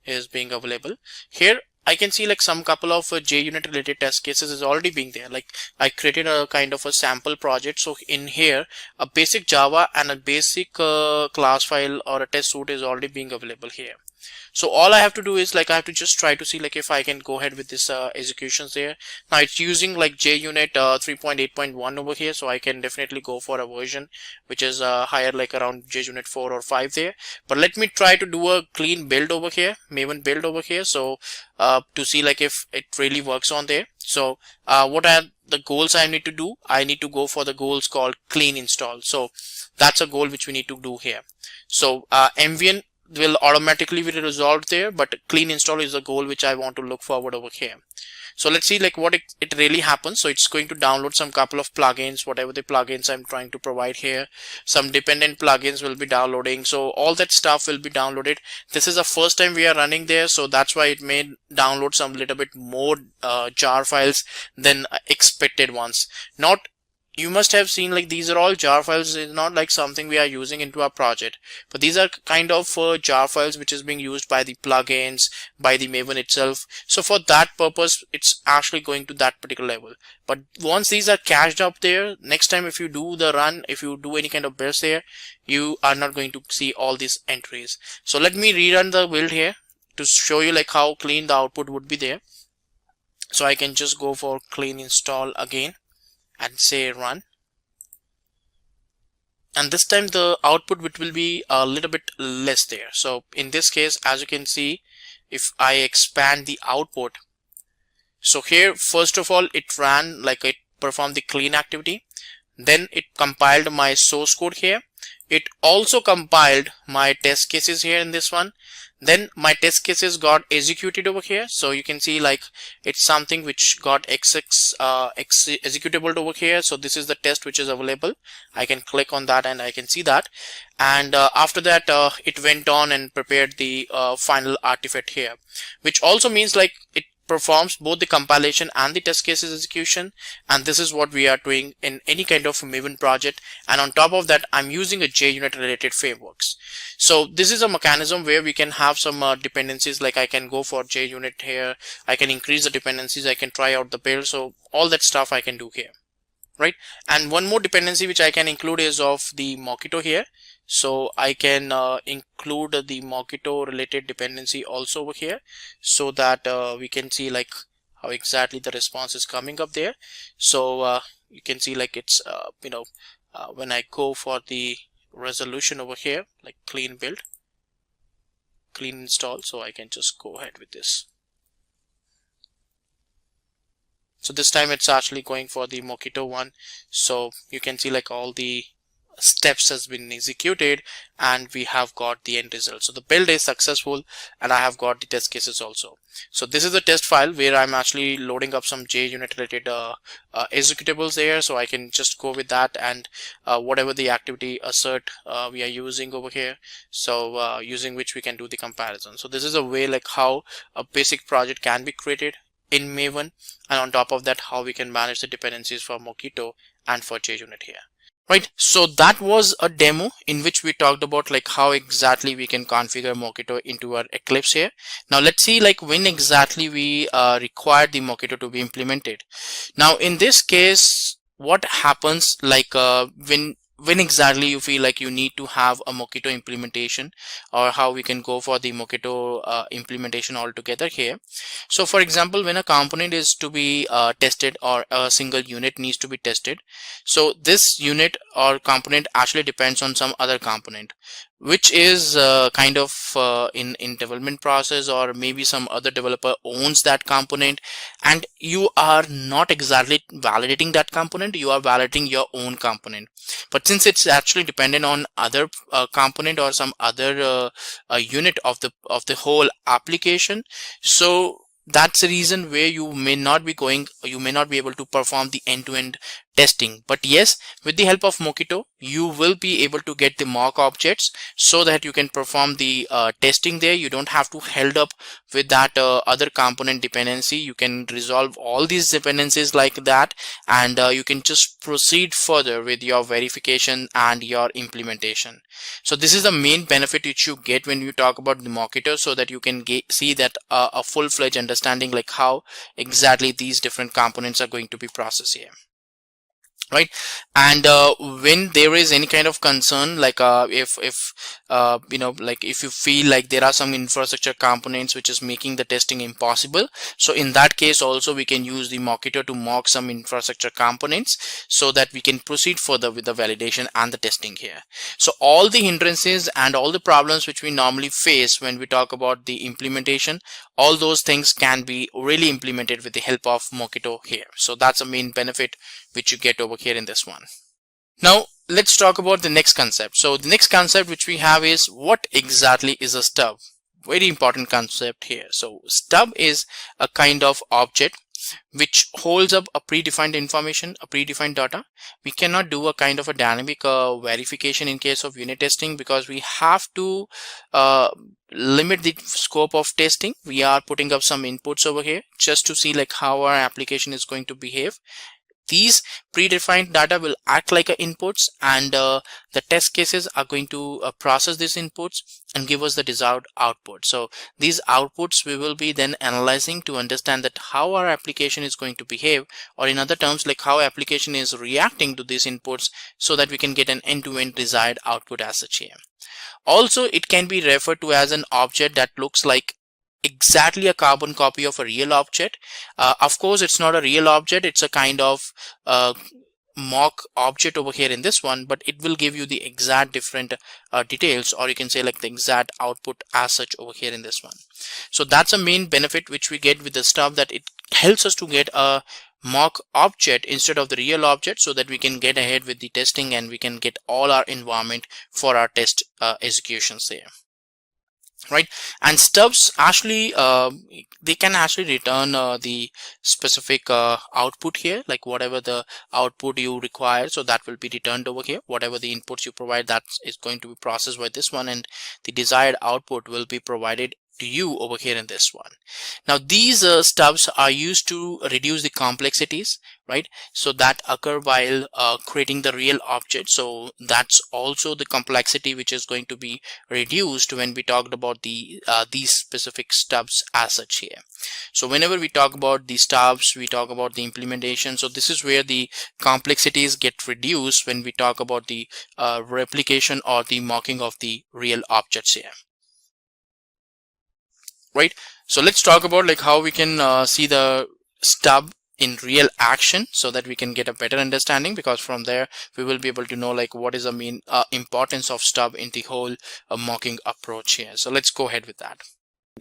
is being available. Here I can see like some couple of JUnit related test cases is already being there. Like, I created a kind of a sample project. So in here, a basic Java and a basic class file or a test suite is already being available here. So all I have to do is, like, I have to just try to see like if I can go ahead with this executions there. Now it's using like JUnit 3.8.1 over here, so I can definitely go for a version which is higher, like around JUnit 4 or 5 there. But let me try to do a clean build over here, Maven build over here, so to see like if it really works on there. So what are the goals I need to do? I need to go for the goals called clean install. So that's a goal which we need to do here. So MVN will automatically be resolved there, but clean install is a goal which I want to look forward over here. So let's see like what it really happens. So it's going to download some couple of plugins, whatever the plugins I'm trying to provide here. Some dependent plugins will be downloading, so all that stuff will be downloaded. This is the first time we are running there, so that's why it may download some little bit more jar files than expected ones. You must have seen like these are all jar files. It's not like something we are using into our project, but these are kind of jar files which is being used by the plugins, by the Maven itself. So for that purpose, it's actually going to that particular level. But once these are cached up there, next time if you do the run, if you do any kind of builds there, you are not going to see all these entries. So let me rerun the build here to show you like how clean the output would be there. So I can just go for clean install again and say run, and this time the output will be a little bit less there. So in this case, as you can see, if I expand the output, so here first of all it ran, like it performed the clean activity, then it compiled my source code here, it also compiled my test cases here in this one. Then my test cases got executed over here. So you can see like it's something which got executable over here. So this is the test which is available. I can click on that and I can see that. And after that, it went on and prepared the final artifact here, which also means like it performs both the compilation and the test cases execution. And this is what we are doing in any kind of Maven project. And on top of that, I'm using a JUnit related frameworks. So this is a mechanism where we can have some dependencies, like I can go for JUnit here, I can increase the dependencies, I can try out the build. So all that stuff I can do here, right? And one more dependency which I can include is of the Mockito here. So I can include the Mockito related dependency also over here, so that we can see like how exactly the response is coming up there. So you can see like it's when I go for the resolution over here, like clean build, clean install, so I can just go ahead with this. So this time it's actually going for the Mockito one. So you can see like all the steps has been executed and we have got the end result. So the build is successful and I have got the test cases also. So this is the test file where I'm actually loading up some JUnit related executables there. So I can just go with that and whatever the activity assert we are using over here, so using which we can do the comparison. So this is a way like how a basic project can be created in Maven, and on top of that how we can manage the dependencies for Mockito and for JUnit here. Right, so that was a demo in which we talked about like how exactly we can configure Mockito into our Eclipse here. Now let's see like when exactly we require the Mockito to be implemented. Now in this case, what happens like when exactly you feel like you need to have a Mockito implementation, or how we can go for the Mockito implementation altogether here. So for example, when a component is to be tested, or a single unit needs to be tested, so this unit or component actually depends on some other component, which is kind of in development process, or maybe some other developer owns that component, and you are not exactly validating that component, you are validating your own component. But since it's actually dependent on other component or some other unit of the whole application, so that's the reason where you may not be able to perform the end-to-end testing. But yes, with the help of Mockito, you will be able to get the mock objects so that you can perform the testing there. You don't have to held up with that other component dependency. You can resolve all these dependencies like that, and you can just proceed further with your verification and your implementation. So this is the main benefit which you get when you talk about the Mockito, so that you can see that a full-fledged understanding like how exactly these different components are going to be processed here. Right, and when there is any kind of concern, like if you feel like there are some infrastructure components which is making the testing impossible, so in that case also we can use the Mockito to mock some infrastructure components, so that we can proceed further with the validation and the testing here. So all the hindrances and all the problems which we normally face when we talk about the implementation, all those things can be really implemented with the help of Mockito here. So that's a main benefit which you get over here in this one. Now let's talk about the next concept. So the next concept which we have is, what exactly is a stub? Very important concept here. So stub is a kind of object which holds up a predefined information, a predefined data. We cannot do a kind of a dynamic verification in case of unit testing, because we have to limit the scope of testing. We are putting up some inputs over here just to see like how our application is going to behave. These predefined data will act like inputs, and the test cases are going to process these inputs and give us the desired output. So these outputs we will be then analyzing to understand that how our application is going to behave, or in other terms like how application is reacting to these inputs, so that we can get an end-to-end desired output as such here. Also, it can be referred to as an object that looks like exactly a carbon copy of a real object. Of course, it's not a real object, it's a kind of mock object over here in this one, but it will give you the exact different details, or you can say like the exact output as such over here in this one. So that's a main benefit which we get with the stuff, that it helps us to get a mock object instead of the real object, so that we can get ahead with the testing and we can get all our environment for our test executions there. Right, and stubs actually they can actually return the specific output here, like whatever the output you require, so that will be returned over here. Whatever the inputs you provide, that is going to be processed by this one, and the desired output will be provided to you over here in this one. Now these stubs are used to reduce the complexities, right, so that occur while creating the real object. So that's also the complexity which is going to be reduced when we talked about the these specific stubs as such here. So whenever we talk about the stubs, we talk about the implementation. So this is where the complexities get reduced when we talk about the replication or the mocking of the real objects here. Right, so let's talk about like how we can see the stub in real action, so that we can get a better understanding, because from there we will be able to know like what is the main importance of stub in the whole mocking approach here. So let's go ahead with that.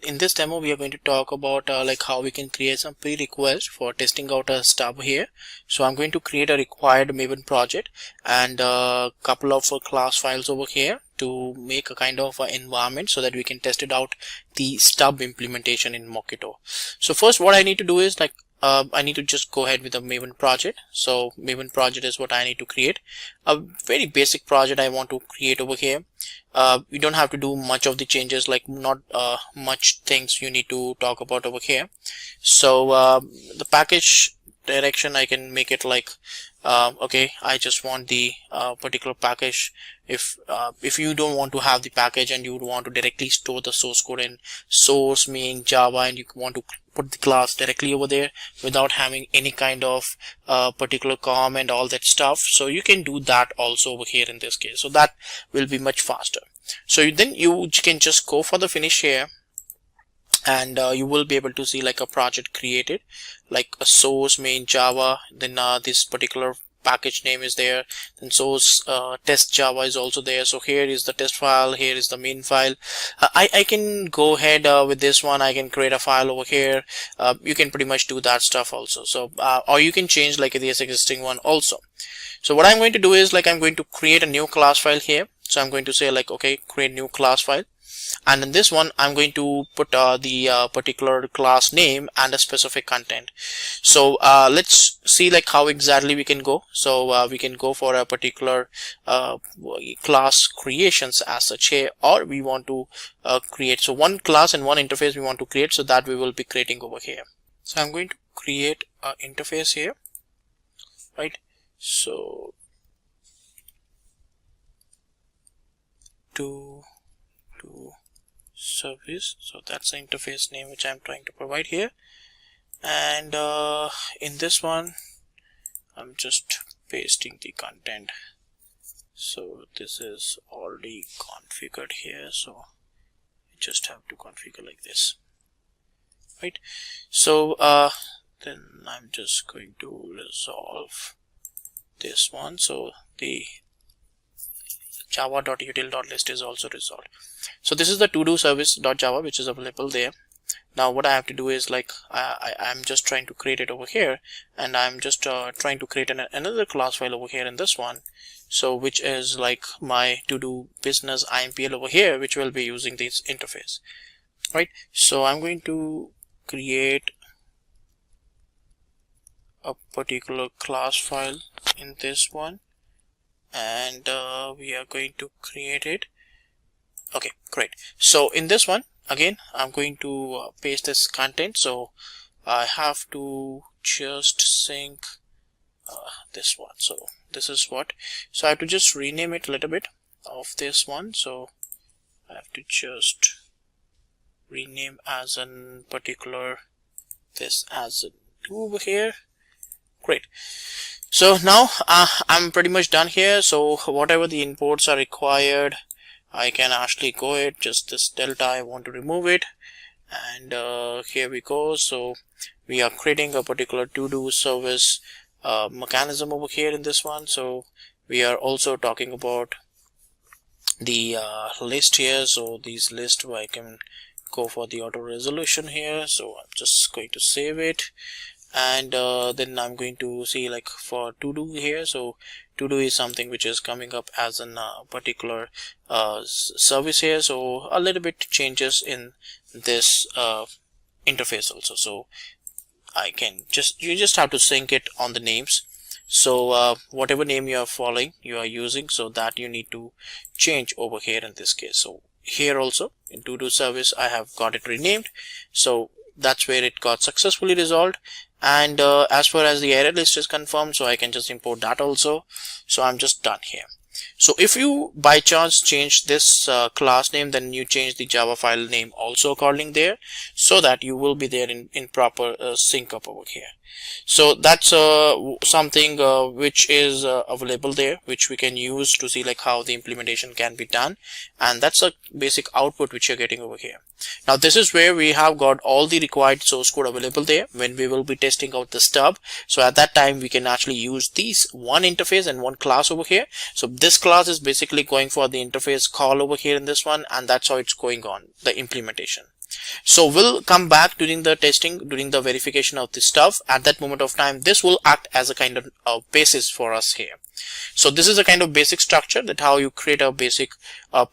In this demo, we are going to talk about like how we can create some prerequisites for testing out a stub here. So I'm going to create a required Maven project and a couple of class files over here to make a kind of environment so that we can test it out the stub implementation in Mockito. So first what I need to do is like I need to just go ahead with a Maven project. So Maven project is what I need to create. A very basic project I want to create over here. You don't have to do much of the changes, like not much things you need to talk about over here. So the package direction, I can make it like okay, I just want the particular package. If you don't want to have the package and you would want to directly store the source code in source main Java, and you want to put the class directly over there without having any kind of particular com and all that stuff, so you can do that also over here in this case. So that will be much faster. So then you can just go for the finish here, and you will be able to see like a project created, like a source main Java, then this particular package name is there, then source test Java is also there. So here is the test file, here is the main file. I can go ahead with this one. I can create a file over here. You can pretty much do that stuff also. So or you can change like this existing one also. So what I'm going to do is like I'm going to create a new class file here. So I'm going to say like okay, create new class file, and in this one I'm going to put the particular class name and a specific content. So let's see like how exactly we can go. So we can go for a particular class creations as such here, or we want to create so one class and one interface we want to create, so that we will be creating over here. So I'm going to create an interface here, right? So to service, so that's the interface name which I'm trying to provide here. And in this one I'm just pasting the content. So this is already configured here, so you just have to configure like this, right? So then I'm just going to resolve this one. So the java.util.list is also resolved. So this is the to-do service.java which is available there. Now what I have to do is like I'm just trying to create it over here, and I'm just trying to create another class file over here in this one, so which is like my to-do business IMPL over here, which will be using this interface, right? So I'm going to create a particular class file in this one, and we are going to create it. Okay, great. So in this one again I'm going to paste this content. So I have to just sync this one. So this is what, so I have to just rename it a little bit of this one. So I have to just rename as in particular this as a 2 over here. Great. So now I'm pretty much done here. So whatever the imports are required, I can actually go ahead, just this delta I want to remove it, and here we go. So we are creating a particular to-do service mechanism over here in this one. So we are also talking about the list here. So these lists I can go for the auto resolution here. So I'm just going to save it, and then I'm going to see like for to do here. So to do is something which is coming up as a particular service here, so a little bit changes in this interface also. So I can you just have to sync it on the names. So whatever name you are using, so that you need to change over here in this case. So here also in to do service I have got it renamed, so that's where it got successfully resolved. And as far as the array list is confirmed, so I can just import that also. So I'm just done here. So if you by chance change this class name, then you change the Java file name also according there, so that you will be there in proper sync up over here. So that's something which is available there, which we can use to see like how the implementation can be done, and that's a basic output which you're getting over here. Now this is where we have got all the required source code available there when we will be testing out the stub. So at that time we can actually use these one interface and one class over here. So this class is basically going for the interface call over here in this one, and that's how it's going on the implementation. So we'll come back during the testing, during the verification of this stuff. At that moment of time, this will act as a kind of basis for us here. So this is a kind of basic structure, that how you create a basic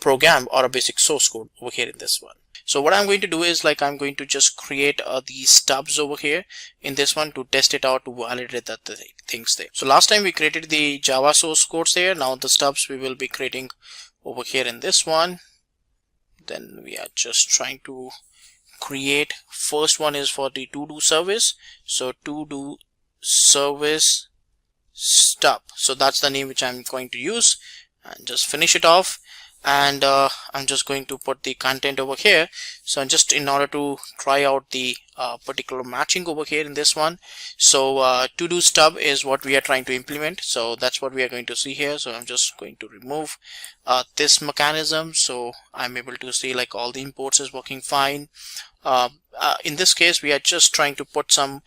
program or a basic source code over here in this one. So what I'm going to do is like I'm going to just create these stubs over here in this one to test it out, to validate that the things there. So last time we created the Java source codes there. Now the stubs we will be creating over here in this one. Then we are just trying to create, first one is for the to do service. So to do service stub, so that's the name which I'm going to use, and just finish it off. And I'm just going to put the content over here. So just in order to try out the particular matching over here in this one. So to do stub is what we are trying to implement, so that's what we are going to see here. So I'm just going to remove this mechanism, so I'm able to see like all the imports is working fine. In this case we are just trying to put some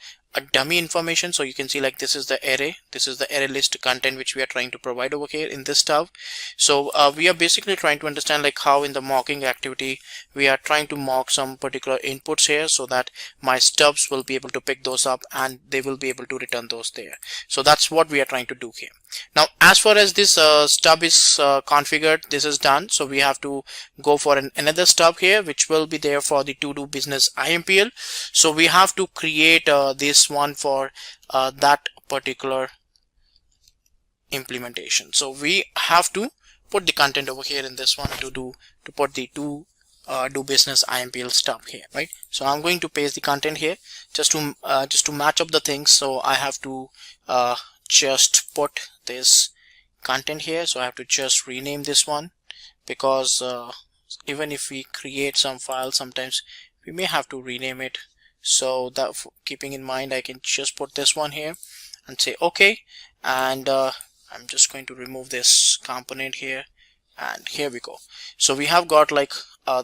dummy information. So you can see like this is the array, this is the array list content which we are trying to provide over here in this stub. So we are basically trying to understand like how in the mocking activity we are trying to mock some particular inputs here, so that my stubs will be able to pick those up and they will be able to return those there. So that's what we are trying to do here. Now as far as this stub is configured, this is done. So we have to go for another stub here which will be there for the to do business IMPL. So we have to create this one for that particular implementation. So we have to put the content over here in this one to put the do business IMPL stub here, right? So I'm going to paste the content here just to match up the things. So I have to just put this content here. So I have to just rename this one, because even if we create some files, sometimes we may have to rename it. So that keeping in mind, I can just put this one here and say okay, and I'm just going to remove this component here, and here we go. So we have got like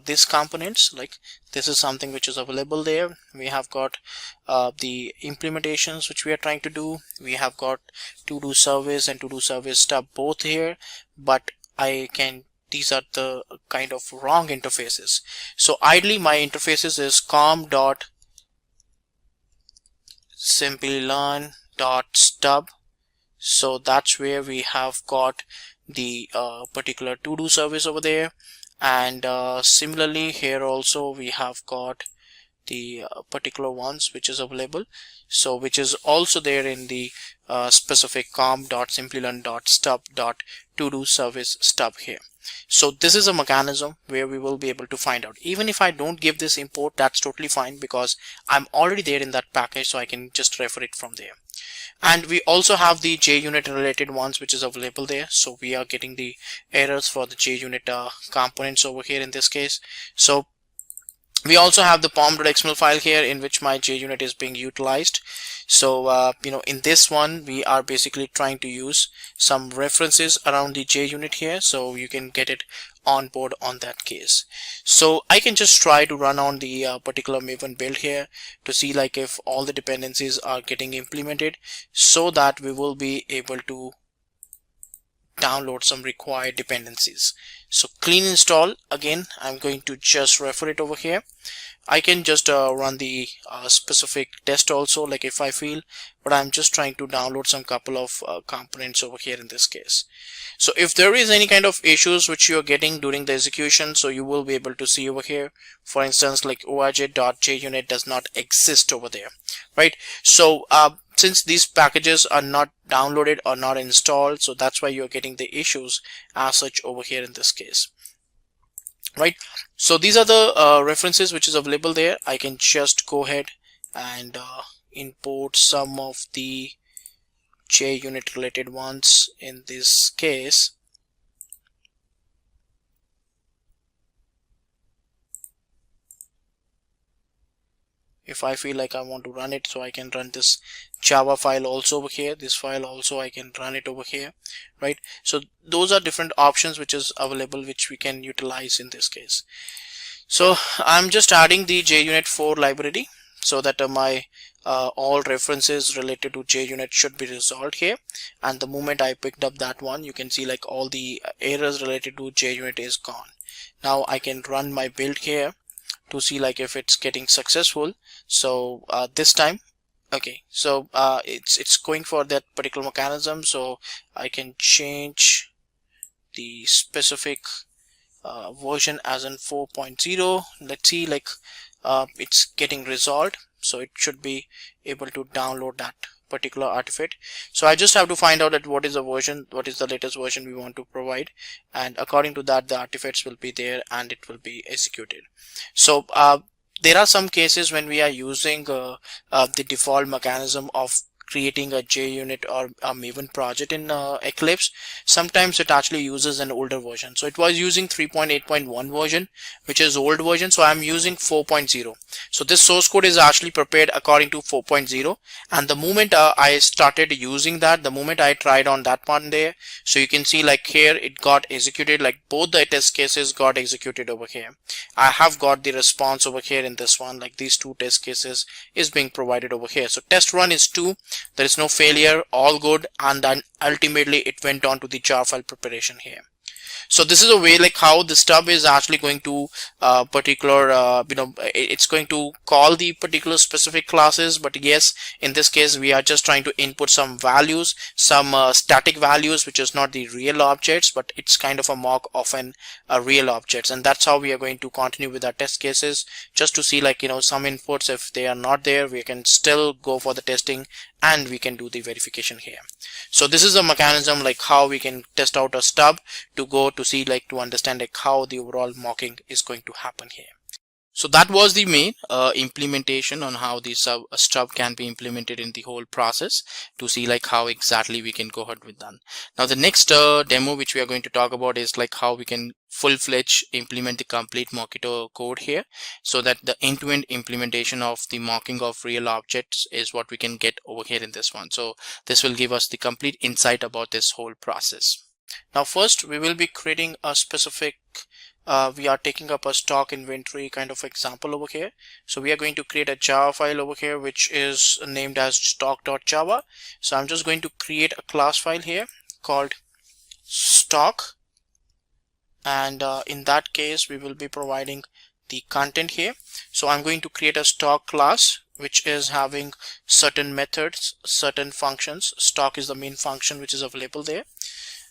these components, like this is something which is available there. We have got the implementations which we are trying to do. We have got to do service and to do service stub both here, but these are the kind of wrong interfaces. So ideally my interfaces is com.Simplilearn.stub. So that's where we have got the particular to do service over there. And similarly here also we have got the particular ones which is available, so which is also there in the specific com.simplilearn.stub.to-do service stub here. So this is a mechanism where we will be able to find out. Even if I don't give this import, that's totally fine, because I'm already there in that package, so I can just refer it from there. And we also have the JUnit related ones which is available there. So we are getting the errors for the JUnit components over here in this case. So we also have the Pom.Xml file here in which my JUnit is being utilized. So in this one we are basically trying to use some references around the JUnit here, so you can get it on board on that case. So I can just try to run on the particular Maven build here to see like if all the dependencies are getting implemented, so that we will be able to download some required dependencies. So clean install, again I'm going to just refer it over here. I can just run the specific test also, like if I feel, but I'm just trying to download some couple of components over here in this case. So if there is any kind of issues which you're getting during the execution, so you will be able to see over here, for instance, like org.junit does not exist over there, right? So since these packages are not downloaded or not installed, so that's why you're getting the issues as such over here in this case, right? So these are the references which is available there. I can just go ahead and import some of the JUnit related ones in this case. If I feel like I want to run it, so I can run this Java file also over here. This file also I can run it over here, right? So those are different options which is available, which we can utilize in this case. So I'm just adding the JUnit 4 library so that my all references related to JUnit should be resolved here. And the moment I picked up that one, you can see like all the errors related to JUnit is gone. Now I can run my build here to see like if it's getting successful. So this time, okay, so it's going for that particular mechanism. So I can change the specific version as in 4.0. let's see, like it's getting resolved, so it should be able to download that particular artifact. So I just have to find out that what is the version, what is the latest version we want to provide, and according to that the artifacts will be there and it will be executed. So there are some cases when we are using the default mechanism of creating a JUnit or a Maven project in Eclipse. Sometimes it actually uses an older version. So it was using 3.8.1 version, which is old version. So I'm using 4.0. So this source code is actually prepared according to 4.0. And the moment I started using that, the moment I tried on that one there, so you can see like here it got executed, like both the test cases got executed over here. I have got the response over here in this one, like these two test cases is being provided over here. So test run is 2. There is no failure, all good, and then ultimately it went on to the jar file preparation here. So this is a way like how the stub is actually going to particular it's going to call the particular specific classes, but yes, in this case we are just trying to input some values, some static values, which is not the real objects, but it's kind of a mock of an real objects. And that's how we are going to continue with our test cases, just to see like some inputs, if they are not there, we can still go for the testing and we can do the verification here. So this is a mechanism like how we can test out a stub to go to see like to understand like how the overall mocking is going to happen here. So that was the main implementation on how the stub can be implemented in the whole process, to see like how exactly we can go ahead with that. Now the next demo which we are going to talk about is like how we can full-fledged implement the complete Mockito code here, so that the end-to-end implementation of the mocking of real objects is what we can get over here in this one. So this will give us the complete insight about this whole process. Now first we will be creating a specific we are taking up a stock inventory kind of example over here. So we are going to create a Java file over here which is named as stock.java. So I'm just going to create a class file here called stock, and in that case we will be providing the content here. So I'm going to create a stock class which is having certain methods, certain functions. Stock is the main function which is available there.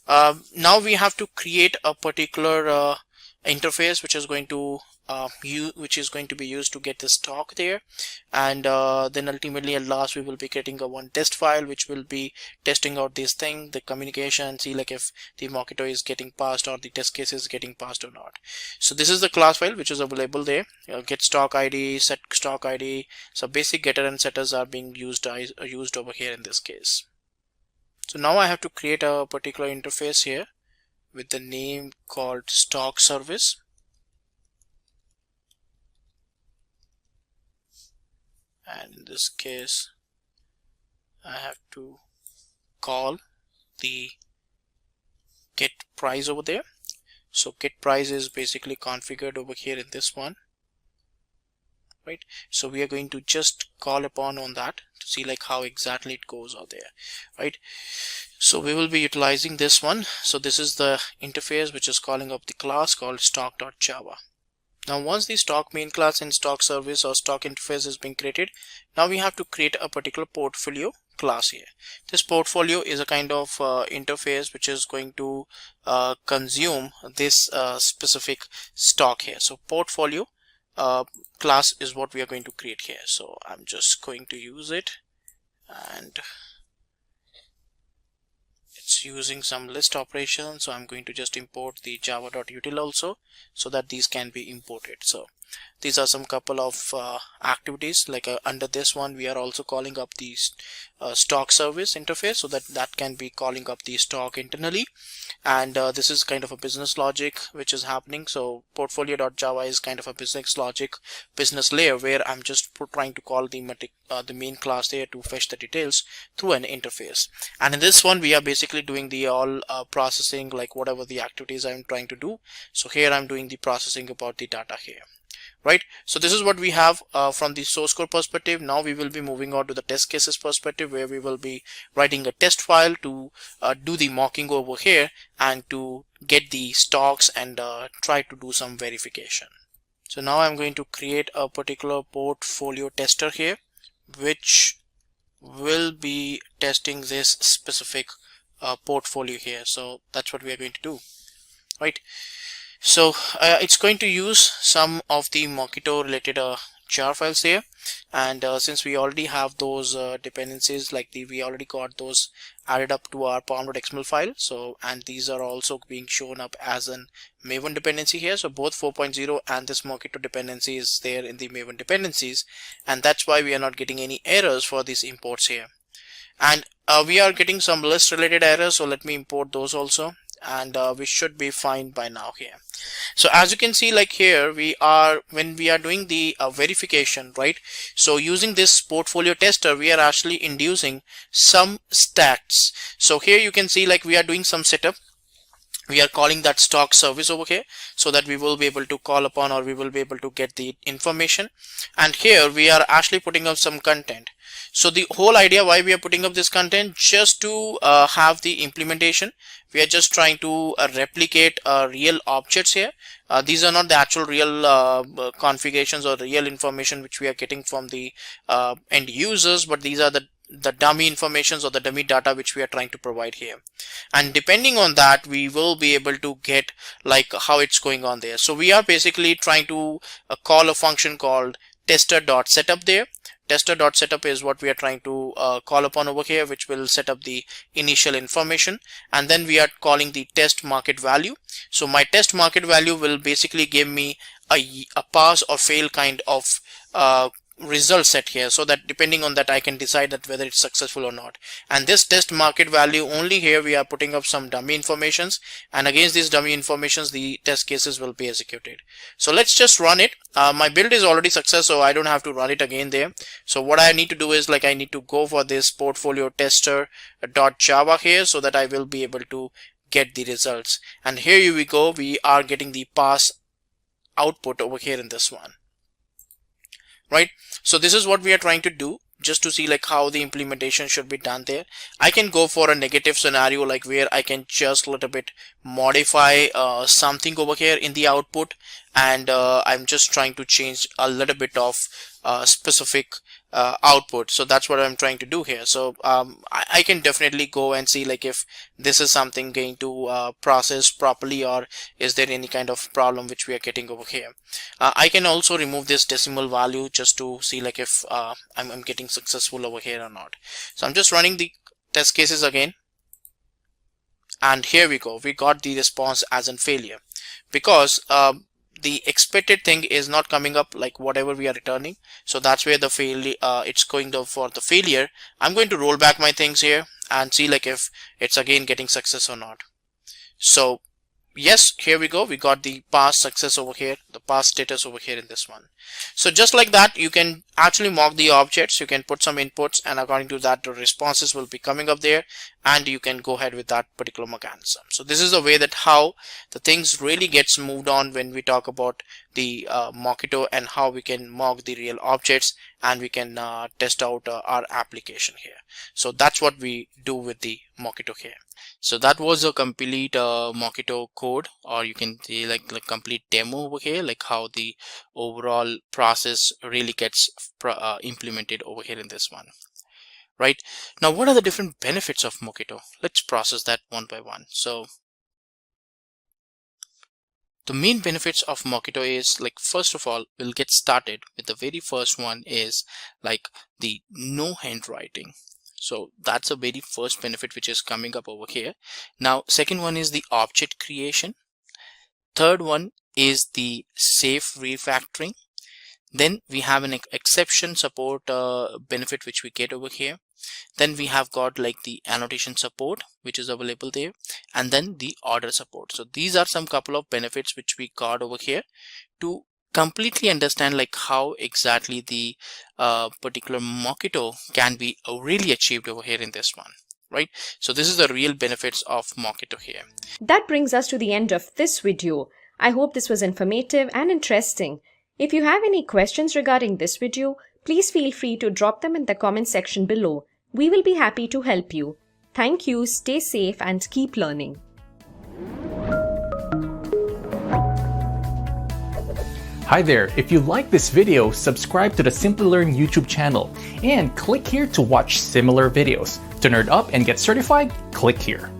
Now we have to create a particular interface which is going to be used to get the stock there, and then ultimately at last we will be creating a one test file which will be testing out this thing, the communication, and see like if the Mockito is getting passed or the test case is getting passed or not. So this is the class file which is available there. Get stock ID, set stock ID. So basic getter and setters are being used over here in this case. So now I have to create a particular interface here with the name called stock service. And in this case I have to call the get price over there. So get price is basically configured over here in this one, right? So we are going to just call upon on that to see like how exactly it goes out there, right? So we will be utilizing this one. So this is the interface which is calling up the class called stock.java. Now once the stock main class and stock service or stock interface is being created, now we have to create a particular portfolio class here. This portfolio is a kind of interface which is going to consume this specific stock here. So portfolio class is what we are going to create here. So I'm just going to use it, and it's using some list operation. So I'm going to just import the java.util also, so that these can be imported. So these are some couple of activities, like under this one we are also calling up the stock service interface, so that can be calling up the stock internally. And this is kind of a business logic which is happening. So portfolio.java is kind of a business logic, business layer, where I'm just trying to call the main class there to fetch the details through an interface. And in this one we are basically doing the all processing, like whatever the activities I'm trying to do. So here I'm doing the processing about the data here, right? So this is what we have from the source code perspective. Now we will be moving on to the test cases perspective, where we will be writing a test file to do the mocking over here and to get the stocks and try to do some verification. So now I'm going to create a particular portfolio tester here, which will be testing this specific portfolio here. So that's what we are going to do, right? So it's going to use some of the Mockito related jar files here, and since we already have those dependencies, like we already got those added up to our Pom Xml file. So, and these are also being shown up as an Maven dependency here. So both 4.0 and this Mockito dependency is there in the Maven dependencies, and that's why we are not getting any errors for these imports here. And we are getting some list related errors, so let me import those also, and we should be fine by now here. So as you can see, like here when we are doing the verification, right? So using this portfolio tester, we are actually inducing some stats. So here you can see like we are doing some setup. We are calling that stock service over here, so that we will be able to call upon, or we will be able to get the information. And here we are actually putting up some content. So the whole idea why we are putting up this content, just to have the implementation. We are just trying to replicate real objects here. These are not the actual real configurations or the real information which we are getting from the end users, but these are the dummy informations or the dummy data which we are trying to provide here. And depending on that, we will be able to get like how it's going on there. So we are basically trying to call a function called tester.setup there. Tester.setup is what we are trying to call upon over here, which will set up the initial information. And then we are calling the test market value. So my test market value will basically give me a pass or fail kind of result set here, so that depending on that I can decide that whether it's successful or not. And this test market value, only here we are putting up some dummy informations, and against these dummy informations the test cases will be executed. So let's just run it. My build is already success, so I don't have to run it again there. So what I need to do is, like, I need to go for this portfolio tester.java here, so that I will be able to get the results. And here we go, we are getting the pass output over here in this one, right? So this is what we are trying to do, just to see like how the implementation should be done there. I can go for a negative scenario, like where I can just a little bit modify something over here in the output, and I'm just trying to change a little bit of specific output. So that's what I'm trying to do here. So I can definitely go and see like if this is something going to process properly, or is there any kind of problem which we are getting over here. I can also remove this decimal value just to see like if I'm getting successful over here or not. So I'm just running the test cases again, and here we go, we got the response as in failure, because the expected thing is not coming up like whatever we are returning. So that's where the failure, it's going to for the failure. I'm going to roll back my things here and see like if it's again getting success or not. So yes, here we go. We got the past success over here, the past status over here in this one. So just like that, you can actually mock the objects. You can put some inputs, and according to that, the responses will be coming up there, and you can go ahead with that particular mechanism. So this is the way that how the things really gets moved on when we talk about the Mockito, and how we can mock the real objects, and we can test out our application here. So that's what we do with the Mockito here. So that was a complete Mockito code, or you can say like complete demo over here, like how the overall process really gets implemented over here in this one. Right now, what are the different benefits of Mockito? Let's process that one by one. So the main benefits of Mockito is, like, first of all, we'll get started with the very first one is like the no handwriting. So that's the very first benefit which is coming up over here. Now, second one is the object creation. Third one is the safe refactoring. Then we have an exception support benefit which we get over here. Then we have got like the annotation support which is available there, and then the order support. So these are some couple of benefits which we got over here to completely understand like how exactly the particular Mockito can be really achieved over here in this one. Right, so this is the real benefits of Mockito here. That brings us to the end of this video. I hope this was informative and interesting. If you have any questions regarding this video, please feel free to drop them in the comment section below. We will be happy to help you. Thank you, stay safe, and keep learning. Hi there, if you like this video, subscribe to the Simplilearn YouTube channel and click here to watch similar videos. To nerd up and get certified, click here.